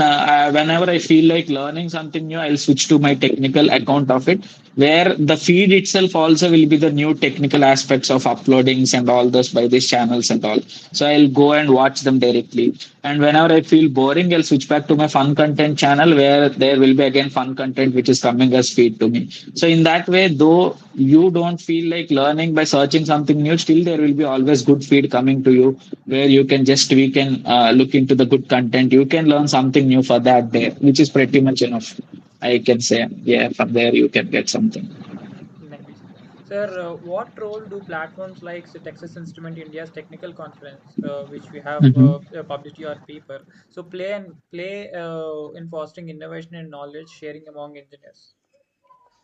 whenever I feel like learning something new, I'll switch to my technical account of it, where the feed itself also will be the new technical aspects of uploadings and all those by these channels and all. So I'll go and watch them directly. And whenever I feel boring, I'll switch back to my fun content channel where there will be again fun content which is coming as feed to me. So in that way, though you don't feel like learning by searching something new, still there will be always good feed coming to you where you can just we can look into the good content. You can learn something new for that day, which is pretty much enough. I can say, yeah, from there you can get something. Nice. Sir, what role do platforms like Texas Instrument India's technical conference, which we have Mhm. published your paper, so play in fostering innovation and knowledge sharing among engineers?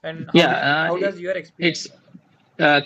And Yeah, how does your experience? it's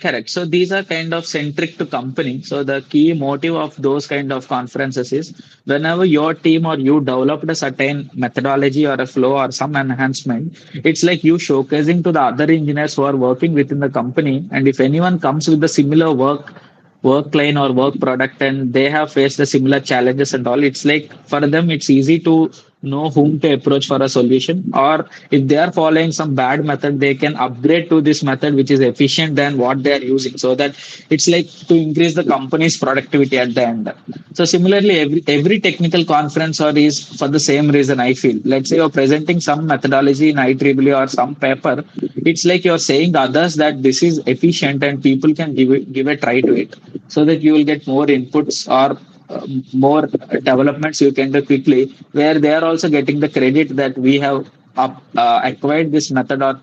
correct. So these are kind of centric to company. So the key motive of those kind of conferences is whenever your team or you developed a certain methodology or a flow or some enhancement, it's like you showcasing to the other engineers who are working within the company. And if anyone comes with the similar work line or work product and they have faced the similar challenges and all, it's like for them it's easy to know whom to approach for a solution, or if they are following some bad method they can upgrade to this method which is efficient than what they are using, so that it's like to increase the company's productivity at the end. So similarly every technical conference or is for the same reason. I feel, let's say you're presenting some methodology in IEEE or some paper, it's like you're saying others that this is efficient and people can give a try to it, so that you will get more inputs or more developments you can do quickly, where they are also getting the credit that we have acquired this method or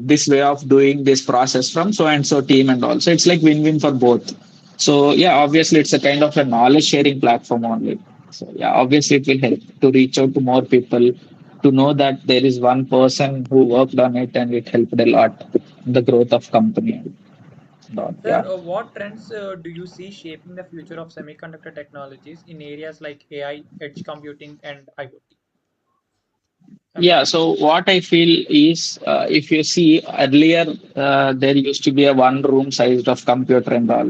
this way of doing this process from so and so team and all. So it's like win-win for both. So yeah, obviously it's a kind of a knowledge sharing platform only. So yeah, obviously it will help to reach out to more people to know that there is one person who worked on it and it helped a lot in the growth of company. And all. Sir, Yeah. what trends do you see shaping the future of semiconductor technologies in areas like AI, edge computing, and IoT? Yeah, so what I feel is if you see earlier, there used to be a one room sized of computer and all,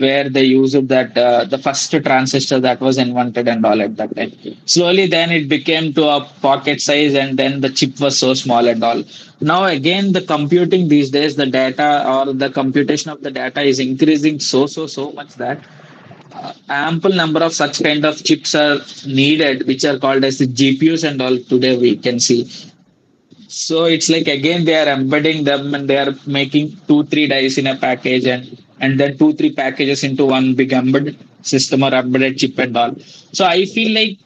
where they used that the first transistor that was invented and all at that time. Slowly, then it became to a pocket size, and then the chip was so small and all. Now, again, the computing these days, the data or the computation of the data is increasing so much that ample number of such kind of chips are needed, which are called as the GPUs and all. Today we can see, so it's like again they are embedding them and they are making two, three dice in a package and then two, three packages into one big embedded system or embedded chip and all. So I feel like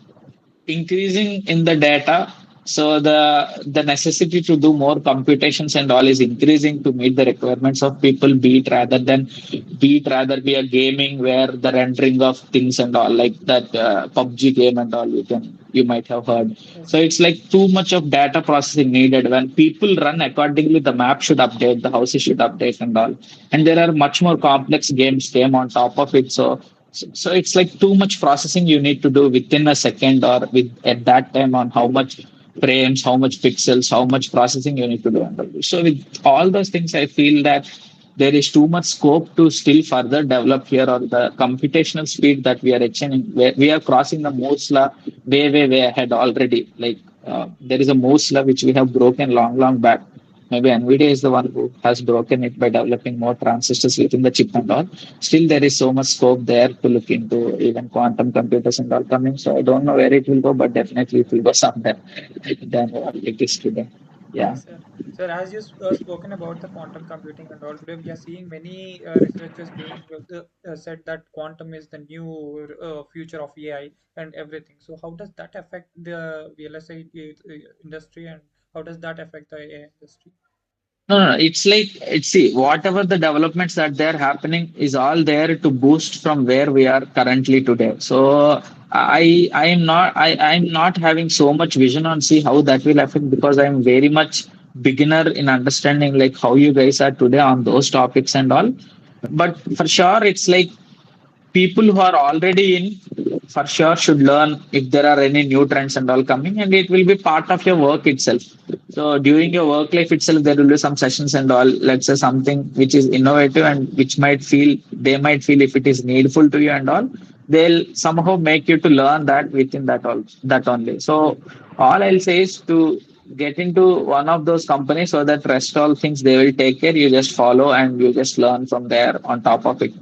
increasing in the data. So the necessity to do more computations and all is increasing to meet the requirements of people, be it rather be a gaming where the rendering of things and all like that PUBG game and all you might have heard. So Okay. it's like too much of data processing needed. When people run accordingly, the map should update, the houses should update and all. And there are much more complex games came on top of it. So it's like too much processing you need to do within a second or with at that time on how much frames, how much pixels, how much processing you need to do. So with all those things, I feel that there is too much scope to still further develop here on the computational speed that we are achieving. We are crossing the Moore's law way ahead already. Like there is a Moore's law which we have broken long back. Maybe NVIDIA is the one who has broken it by developing more transistors within the chip and all. Still, there is so much scope there to look into even quantum computers and all coming. So I don't know where it will go, but definitely it will go somewhere than what it is today. Yeah. Yes, sir. Sir, as you spoken about the quantum computing and all, today we are seeing many researchers being said that quantum is the new future of AI and everything. So, how does that affect the VLSI industry, and how does that affect the AI industry? No. It's like it's see whatever the developments that they're happening is all there to boost from where we are currently today. So I'm not having so much vision on see how that will affect because I'm very much beginner in understanding like how you guys are today on those topics and all. But for sure, it's like people who are already in for sure should learn if there are any new trends and all coming, and it will be part of your work itself. So during your work life itself there will be some sessions and all, let's say something which is innovative and which might feel if it is needful to you and all, they'll somehow make you to learn that within that only. So all I'll say is to get into one of those companies so that rest all things they will take care, you just follow and you just learn from there on top of it,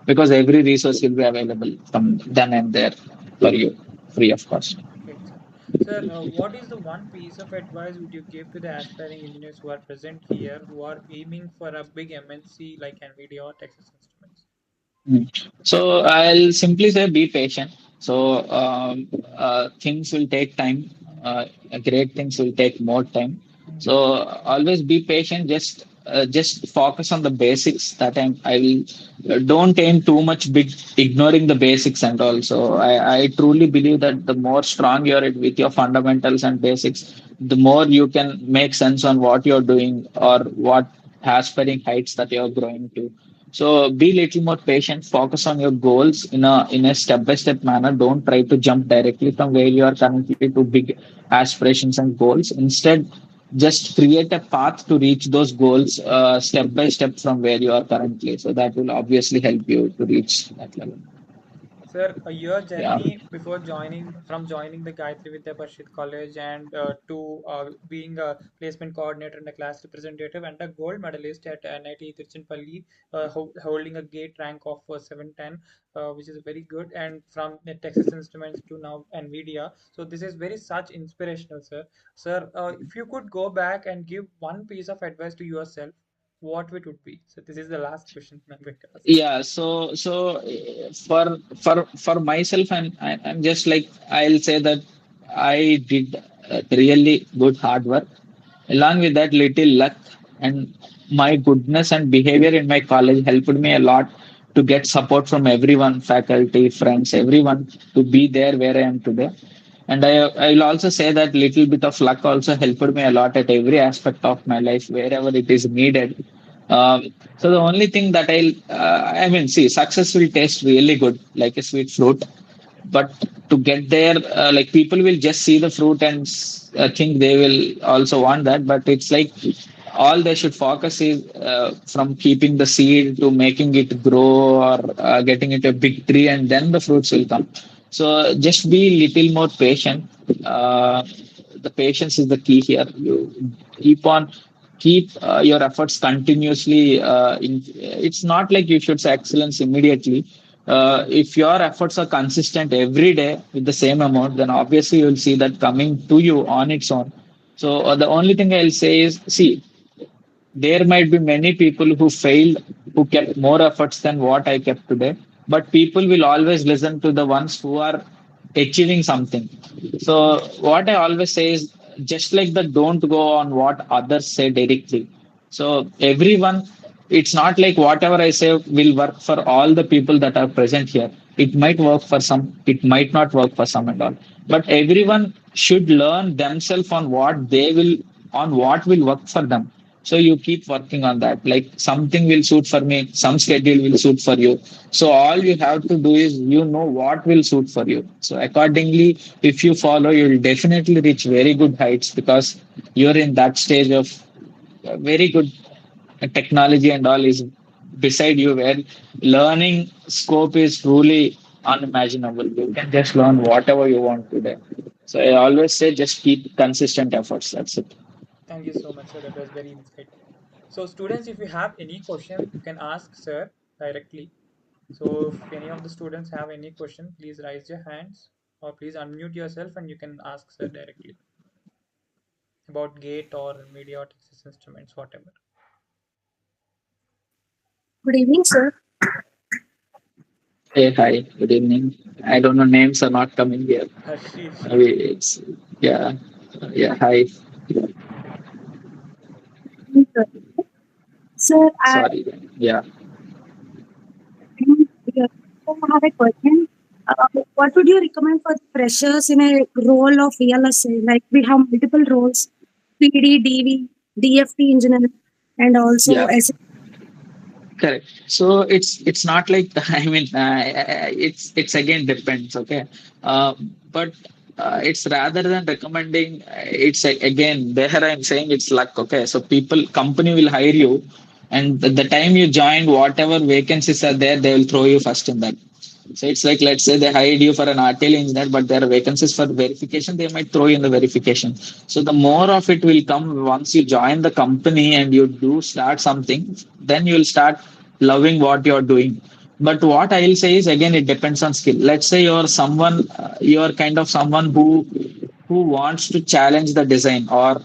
because every resource will be available from then and there for you, free of cost. Great, sir. Sir, what is the one piece of advice would you give to the aspiring engineers who are present here, who are aiming for a big MNC like NVIDIA or Texas Instruments? Mm. So I'll simply say be patient. So things will take time. Great things will take more time. So Mm. always be patient. Just focus on the basics. That I will don't aim too much big, ignoring the basics and also. I truly believe that the more strong you are with your fundamentals and basics, the more you can make sense on what you're doing or what aspiring heights that you're growing to. So be little more patient, focus on your goals in a step-by-step manner. Don't try to jump directly from where you are currently to big aspirations and goals. Instead, just create a path to reach those goals step by step from where you are currently. So that will obviously help you to reach that level. Sir, your Yeah. journey before joining the Gayatri Vidya Parishad College and to being a placement coordinator and a class representative and a gold medalist at NIT Tiruchinpalli, holding a gate rank of 710, which is very good, and from Texas Instruments to now NVIDIA. So this is very such inspirational, sir. Sir, if you could go back and give one piece of advice to yourself, what it would be? So this is the last question I'm going to ask. Yeah, for myself, I'm just like I'll say that I did really good hard work. Along with that, little luck and my goodness and behavior in my college helped me a lot to get support from everyone, faculty, friends, everyone to be there where I am today. And I will also say that little bit of luck also helped me a lot at every aspect of my life, wherever it is needed. So the only thing that I mean, see, success will taste really good, like a sweet fruit, but to get there, like people will just see the fruit and think they will also want that, but it's like all they should focus is from keeping the seed to making it grow or getting it a big tree, and then the fruits will come. So just be little more patient. The patience is the key here. You keep your efforts continuously it's not like you should say excellence immediately. If your efforts are consistent every day with the same amount, then obviously you'll see that coming to you on its own. So the only thing I'll say is, see, there might be many people who failed, who kept more efforts than what I kept today, but people will always listen to the ones who are achieving something. So what I always say is, just like that, don't go on what others say directly. So everyone, it's not like whatever I say will work for all the people that are present here. It might work for some, it might not work for some and all. But everyone should learn themselves on what will work for them. So you keep working on that. Like something will suit for me, some schedule will suit for you. So all you have to do is what will suit for you. So accordingly, if you follow, you'll definitely reach very good heights because you're in that stage of very good technology and all is beside you, where learning scope is truly unimaginable. You can just learn whatever you want today. So I always say just keep consistent efforts. That's it. Thank you so much, sir. That was very insightful. So, students, if you have any question, you can ask sir directly. So, if any of the students have any question, please raise your hands or please unmute yourself and you can ask sir directly about gate or media or Texas Instruments, whatever. Good evening, sir. Hey, hi, good evening. I don't know, names are not coming here. Hashish. Maybe it's, yeah, yeah, hi. Sir, Sir, Sorry. Yeah. have a question. What would you recommend for the freshers in a role of VLSA? Like we have multiple roles, PD, DV, DFT engineer, and also Yeah. S. Correct. So it's not like I mean it's again depends. Okay, but it's rather than recommending. It's again there I'm saying it's luck. Okay, so company will hire you, and the time you join, whatever vacancies are there, they will throw you first in that. So it's like, let's say they hired you for an RTL engineer, but there are vacancies for verification, they might throw you in the verification. So the more of it will come once you join the company and you do start something, then you'll start loving what you're doing. But what I'll say is, again, it depends on skill. Let's say you're kind of someone who wants to challenge the design, or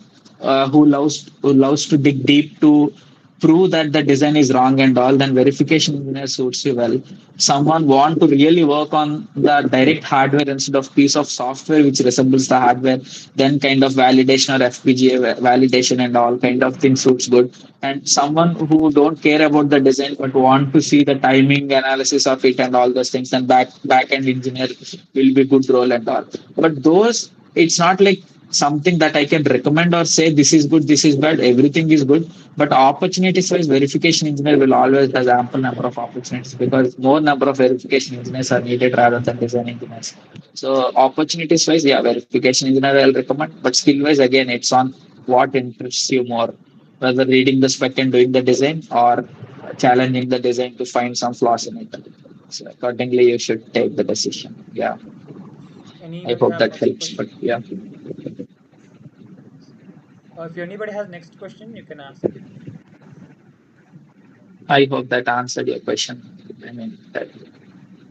who loves to dig deep to prove that the design is wrong and all, then verification engineer suits you well. Someone want to really work on the direct hardware instead of piece of software which resembles the hardware, then kind of validation or FPGA validation and all kind of thing suits good. And someone who don't care about the design but want to see the timing analysis of it and all those things, then back end engineer will be good role and all. But those, it's not like something that I can recommend or say this is good, this is bad, everything is good. But opportunities wise, verification engineer will always have ample number of opportunities because more number of verification engineers are needed rather than design engineers. So opportunities wise, yeah, verification engineer I'll recommend. But skill wise, again, it's on what interests you more, whether reading the spec and doing the design or challenging the design to find some flaws in it. So accordingly, you should take the decision. Yeah, I Anybody hope have that next helps. But question? yeah. If anybody has next question, you can ask. I hope that answered your question. I mean, that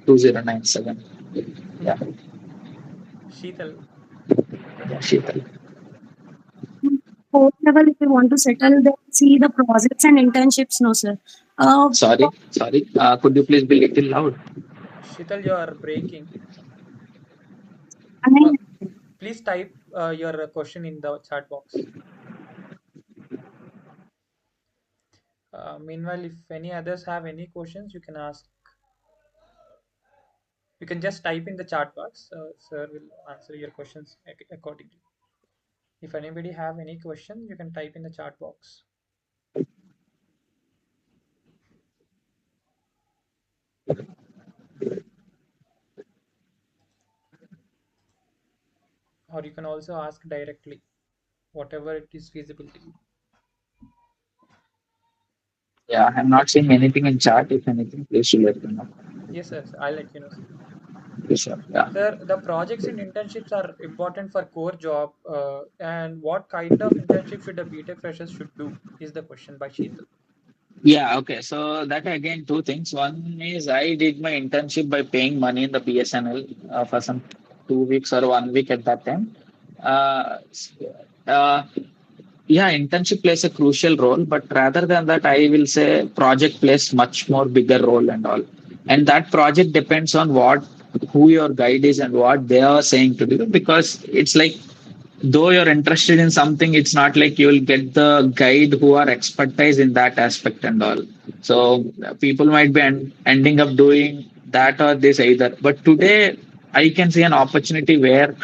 2097. Yeah, Sheetal. yeah, Sheetal. Fourth level, if you want to settle, then see the projects and internships. No, sir. Uh, Sorry. Could you please be a little loud? Sheetal, you are breaking. I Uh, mean, please type your question in the chat box. Meanwhile, if any others have any questions, you can ask. You can just type in the chat box. Sir will answer your questions accordingly. If anybody have any question, you can type in the chat box. Or you can also ask directly, whatever it is feasible to you. Yeah, I'm not seeing anything in chat. If anything, please do let me know. Yes, sir. I'll let you know, sir. Yes, sir. Yeah. Sir, the projects and internships are important for core job. And what kind of internship should a BTech freshers should do? Is the question by Sheetal. Yeah, okay. So that again, two things. One is I did my internship by paying money in the BSNL for some 2 weeks or 1 week at that time. Uh, s- uh, yeah, internship plays a crucial role, but rather than that, I will say project plays much more bigger role and all. And that project depends on who your guide is and what they are saying to do, because it's like though you're interested in something, it's not like you'll get the guide who are expertise in that aspect and all. So people might be ending up doing that or this either. But today, I can see an opportunity where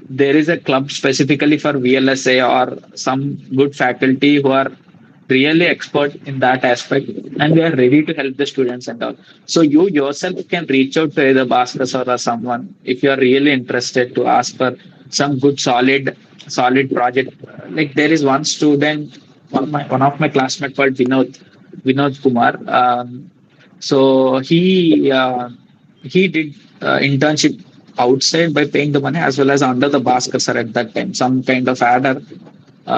there is a club specifically for VLSA or some good faculty who are really expert in that aspect and they are ready to help the students and all. So you yourself can reach out to either Bhaskar or someone if you are really interested to ask for some good solid project. Like there is one student, one of my classmates called Vinod Kumar. So he did internship outside by paying the money as well as under the Bhaskar sir at that time. Some kind of adder,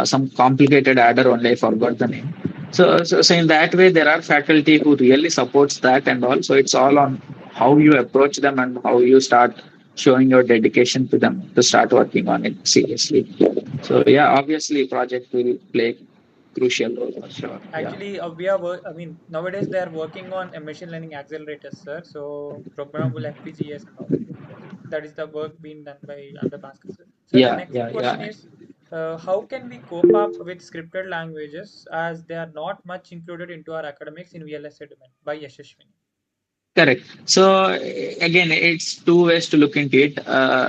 some complicated adder only. I forgot the name. So in that way, there are faculty who really supports that and all. So it's all on how you approach them and how you start showing your dedication to them to start working on it seriously. So yeah, obviously, project will play crucial role for sure. Yeah. Actually, I mean, nowadays they are working on a machine learning accelerators, sir. So programmable FPGAs and all. That is the work being done by under Bhaskar, sir. So the Yeah, next yeah, question yeah. is, how can we cope up with scripted languages as they are not much included into our academics in VLSA domain by Yashashwini? Correct. So again, it's two ways to look into it.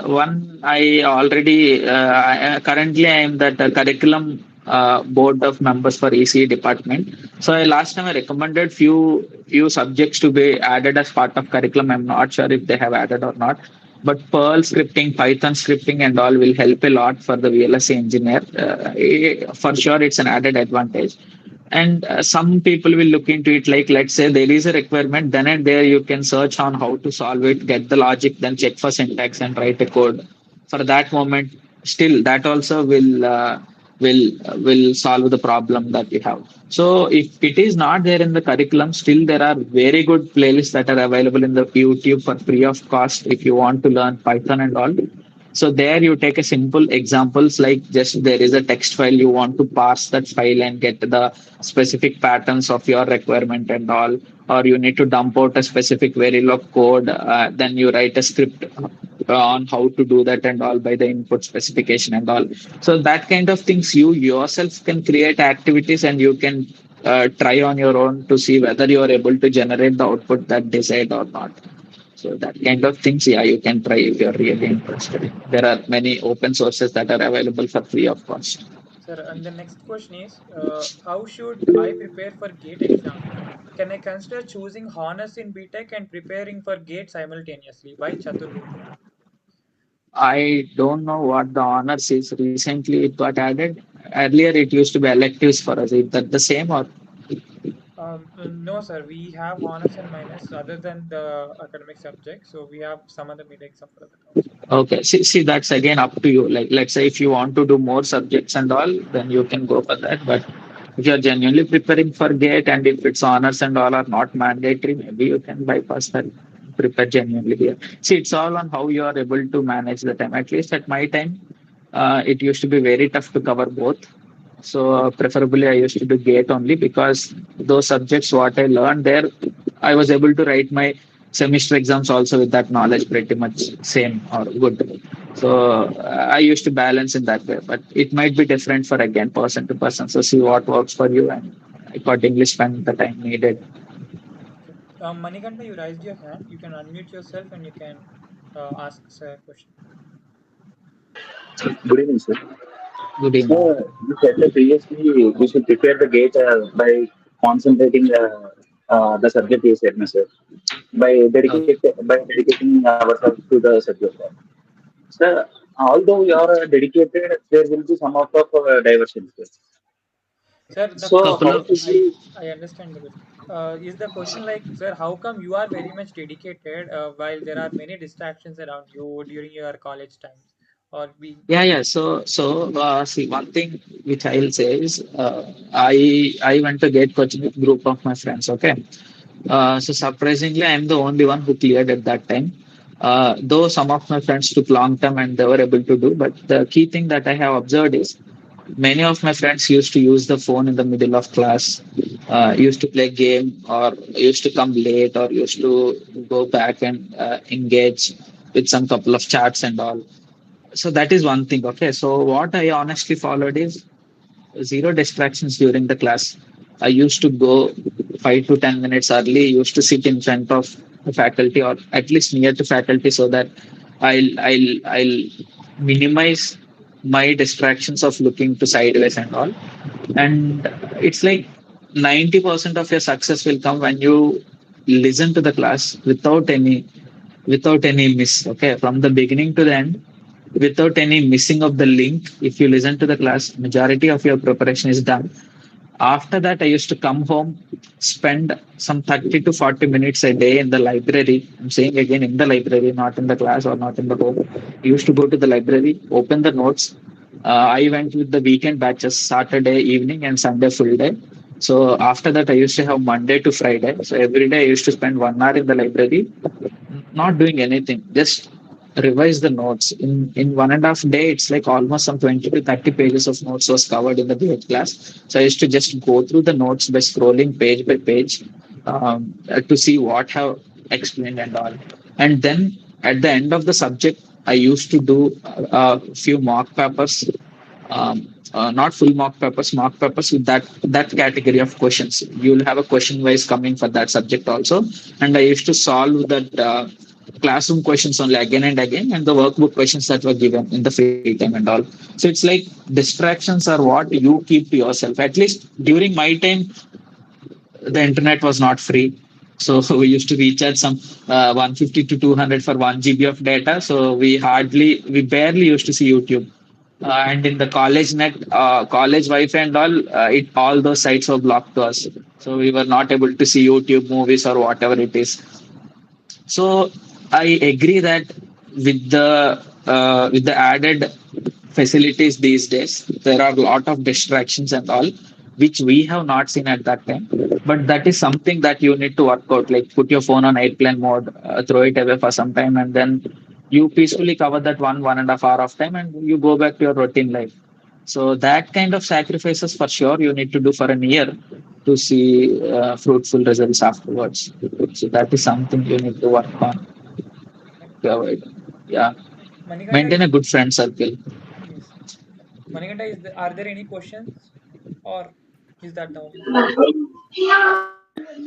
One, I already currently I am the curriculum board of members for ECE department. So last time I recommended few subjects to be added as part of curriculum. I'm not sure if they have added or not. But Perl scripting, Python scripting, and all will help a lot for the VLSA engineer. For sure, it's an added advantage. And some people will look into it like, let's say there is a requirement, then and there you can search on how to solve it, get the logic, then check for syntax and write a code. For that moment, still that also will solve the problem that you have. So if it is not there in the curriculum, still there are very good playlists that are available in the YouTube for free of cost if you want to learn Python and all. So there you take a simple examples like just there is a text file, you want to parse that file and get the specific patterns of your requirement and all, or you need to dump out a specific Verilog code, then you write a script on how to do that and all by the input specification and all. So that kind of things you yourself can create activities and you can try on your own to see whether you are able to generate the output that desired or not. So that kind of things, yeah, you can try if you're really interested. There are many open sources that are available for free of cost. Sir, and the next question is, how should I prepare for GATE exam? Can I consider choosing honors in BTech and preparing for GATE simultaneously by Chaturvedi? I don't know what the honors is. Recently, it got added. Earlier, it used to be electives for us. Is that the same or? No, sir. We have honors and minors other than the academic subject. So we have some other mid exam for that also. Okay, see, that's again up to you. Like, let's say if you want to do more subjects and all, then you can go for that. But if you're genuinely preparing for GATE and if it's honors and all are not mandatory, maybe you can bypass that. Prepare genuinely here. See, it's all on how you are able to manage the time. At least at my time, it used to be very tough to cover both. So preferably, I used to do GATE only because those subjects what I learned there, I was able to write my semester exams also with that knowledge pretty much same or good. So I used to balance in that way, but it might be different for again person to person. So see what works for you and accordingly spend the time needed. Okay. Manikanta, you raised your hand. You can unmute yourself and you can ask a question. Good evening, sir. Good evening. So, you said that previously we should prepare the gate by concentrating the subject you said, no, sir. Okay. By dedicating ourselves to the subject. Sir, although you are dedicated, there will be some of diversions. Sir. Sir, the So, Couple how of should I we? I understand the question. Is the question like, sir, how come you are very much dedicated while there are many distractions around you during your college times, or we? Yeah. See, one thing which I'll say is, I went to GATE coaching with group of my friends. Okay. So surprisingly, I'm the only one who cleared at that time. Though some of my friends took long time and they were able to do, but the key thing that I have observed is many of my friends used to use the phone in the middle of class, used to play game or used to come late or used to go back and engage with some couple of chats and all. So that is one thing. Okay. So what I honestly followed is zero distractions during the class. I used to go 5 to 10 minutes early, used to sit in front of the faculty or at least near to faculty so that I'll minimize my distractions of looking to sideways and all. And it's like 90% of your success will come when you listen to the class without any miss. Okay, from the beginning to the end, without any missing of the link. If you listen to the class, majority of your preparation is done. After that, I used to come home, spend some 30 to 40 minutes a day in the library. I'm saying again in the library, not in the class or not in the home. I used to go to the library, open the notes. I went with the weekend batches, Saturday evening and Sunday full day. So after that, I used to have Monday to Friday. So every day I used to spend 1 hour in the library, not doing anything, just revise the notes. In 1.5 day, it's like almost some 20 to 30 pages of notes was covered in the BH class. So I used to just go through the notes by scrolling page by page, to see what have explained and all. And then at the end of the subject, I used to do a few mock papers, not full mock papers with that category of questions. You'll have a question wise coming for that subject also, and I used to solve that classroom questions only again and again, and the workbook questions that were given in the free time and all. So it's like distractions are what you keep to yourself. At least during my time, the internet was not free. So we used to recharge some 150 to 200 for 1 GB of data. So we barely used to see YouTube. And in the college net, college Wi-Fi and all those sites were blocked to us. So we were not able to see YouTube movies or whatever it is. So I agree that with the added facilities these days, there are a lot of distractions and all, which we have not seen at that time. But that is something that you need to work out. Like put your phone on airplane mode, throw it away for some time, and then you peacefully cover that 1.5 hour of time, and you go back to your routine life. So that kind of sacrifices for sure you need to do for a year to see fruitful results afterwards. So that is something you need to work on to avoid. Yeah, Manikanta maintain is a good friend circle. yes. Manikanta, are there any questions, or is that the only?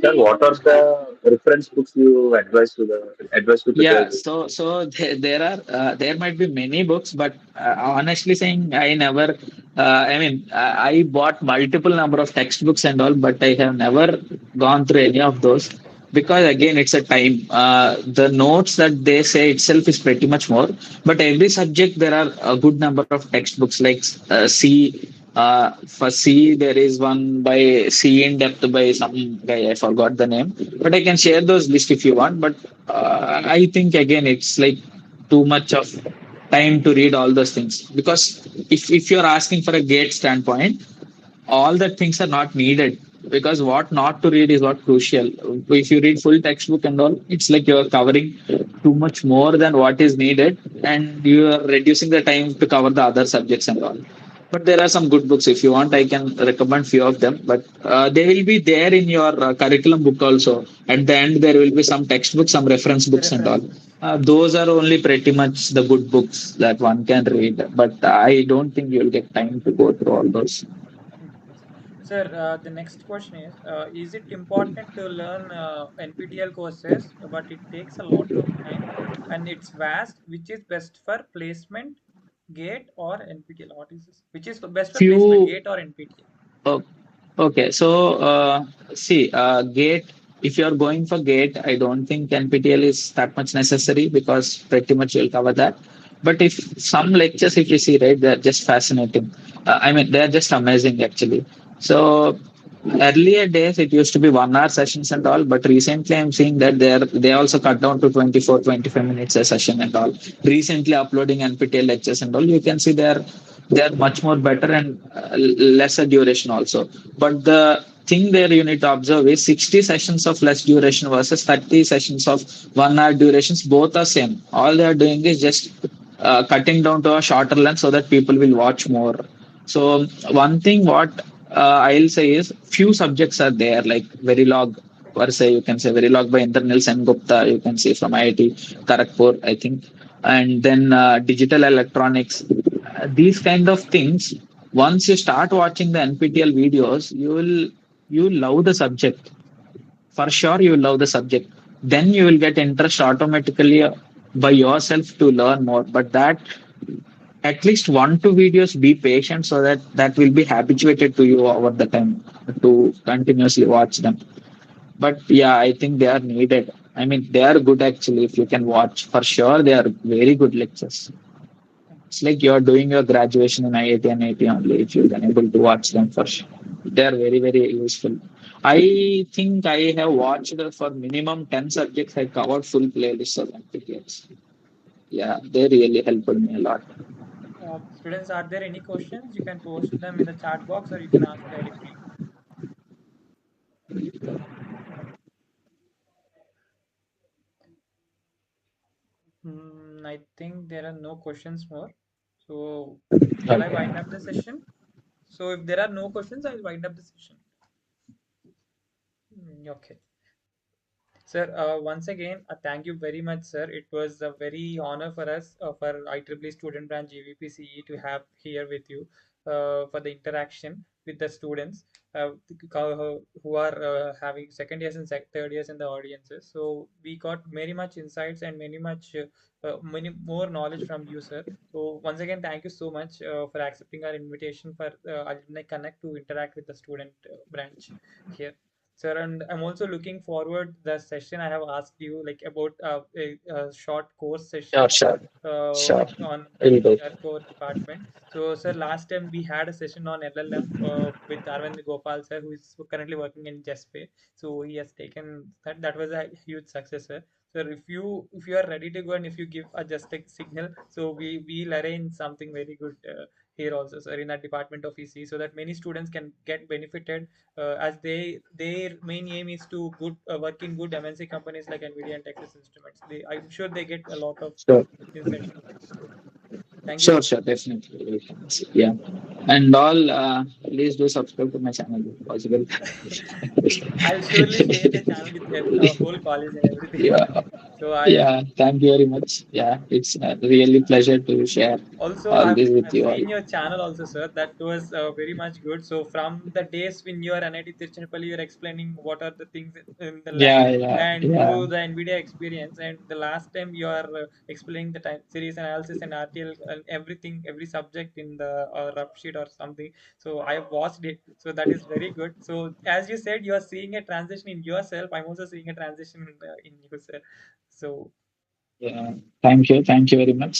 Sir, what are the reference books you advise to prepare Yeah, with? so there might be many books, but honestly saying, I never. I mean, I bought multiple number of textbooks and all, but I have never gone through any of those because again, it's a time. The notes that they say itself is pretty much more, but every subject there are a good number of textbooks like C. For C, there is one by C in depth by some guy. I forgot the name, but I can share those list if you want. But I think again, it's like too much of time to read all those things because if you're asking for a gate standpoint, all that things are not needed because what not to read is what crucial. If you read full textbook and all, it's like you're covering too much more than what is needed, and you are reducing the time to cover the other subjects and all. But there are some good books. If you want, I can recommend few of them. But they will be there in your curriculum book also. At the end, there will be some textbooks, some reference books, and all. References. Those are only pretty much the good books that one can read. But I don't think you'll get time to go through all those. Yes. Sir, the next question is it important to learn NPTEL courses, but it takes a lot of time and it's vast, which is best for placement, GATE or NPTEL? What is this? Which is best for placement, Few. GATE or NPTEL? Oh, okay. So, see, gate, if you're going for gate, I don't think NPTEL is that much necessary because pretty much you'll cover that. But if some lectures, if you see, right, they're just fascinating. I mean, they're just amazing, actually. So, earlier days, it used to be 1 hour sessions and all, but recently I'm seeing that they also cut down to 24, 25 minutes a session and all. Recently uploading NPTEL lectures and all, you can see they're much more better and lesser duration also. But the thing there you need to observe is 60 sessions of less duration versus 30 sessions of 1 hour durations, both are same. All they are doing is just cutting down to a shorter length so that people will watch more. So one thing what I'll say is few subjects are there like Verilog per se, you can say Verilog by Internal Sen Gupta, you can see from IIT Kharagpur, I think, and then digital electronics. These kind of things. Once you start watching the NPTEL videos, you love the subject. For sure, you will love the subject. Then you will get interest automatically by yourself to learn more. But that at least 1 2 videos, be patient so that that will be habituated to you over the time to continuously watch them. But yeah, I think they are needed. I mean, they are good actually. If you can watch, for sure, they are very good lectures. It's like you're doing your graduation in IIT and IIT only if you've been able to watch them for sure. They're very, very useful. I think I have watched for minimum 10 subjects. I covered full playlists of MPTs. Yeah, they really helped me a lot. Students, are there any questions? You can post them in the chat box or you can ask directly. I think there are no questions more. So, shall I Okay. wind up the session? So, if there are no questions, I'll wind up the session. Okay. Sir, once again, thank you very much, sir. It was a very honor for us, for IEEE Student Branch GVPCE to have here with you for the interaction with the students who are having second years and third years in the audiences. So we got very much insights and many more knowledge from you, sir. So once again, thank you so much for accepting our invitation for Alumni Connect to interact with the student branch here. Sir, and I'm also looking forward the session I have asked you like about a short course Sure, session sure, sure. on Will do. your core department. So, sir, last time we had a session on LLM with Arvind Gopal, sir, who is currently working in JESPE. So he has taken that. That was a huge success, sir. Sir, if you are ready to go and if you give a just a signal, so we'll arrange something very good here also, sir, in our department of EC, so that many students can get benefited as their main aim is to good work in good MNC companies like NVIDIA and Texas Instruments. I'm sure they get a lot of Sure. insights from that. Thank you Sure, so sure, much. definitely. Yeah. And all, please do subscribe to my channel if possible. I'll surely share the channel with our whole college and everything. Yeah. So I'll Yeah. Thank you very much. Yeah. It's a really pleasure to share also, all this with I've you all. seen your channel also, sir. That was very much good. So from the days when you are NIT Tiruchirappalli, you're explaining what are the things in the lab Yeah. Yeah. and Yeah. to the NVIDIA experience. And the last time you are explaining the time series analysis and RTL and everything, every subject in the rough sheet or something. So I have watched it. So that is very good. So as you said, you are seeing a transition in yourself. I'm also seeing a transition in you, sir. So Yeah. Thank you. Thank you very much.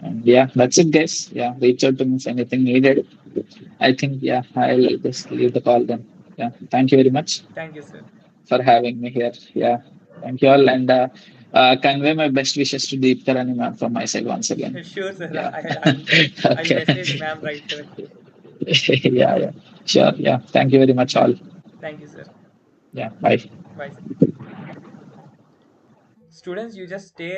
And yeah, that's it, guys. Yeah. Reach out to me if anything needed. I think, yeah, I'll just leave the call then. Yeah. Thank you very much thank you, sir. for having me here. Yeah. Thank you all. And convey my best wishes to Deepta Rani ma'am from my side once again. Sure, sir. Yeah. I'll Okay. message ma'am right away. Yeah. Yeah. Sure. Yeah. Thank you very much, all. Thank you, sir. Yeah. Bye. Bye, sir. Students, you just stay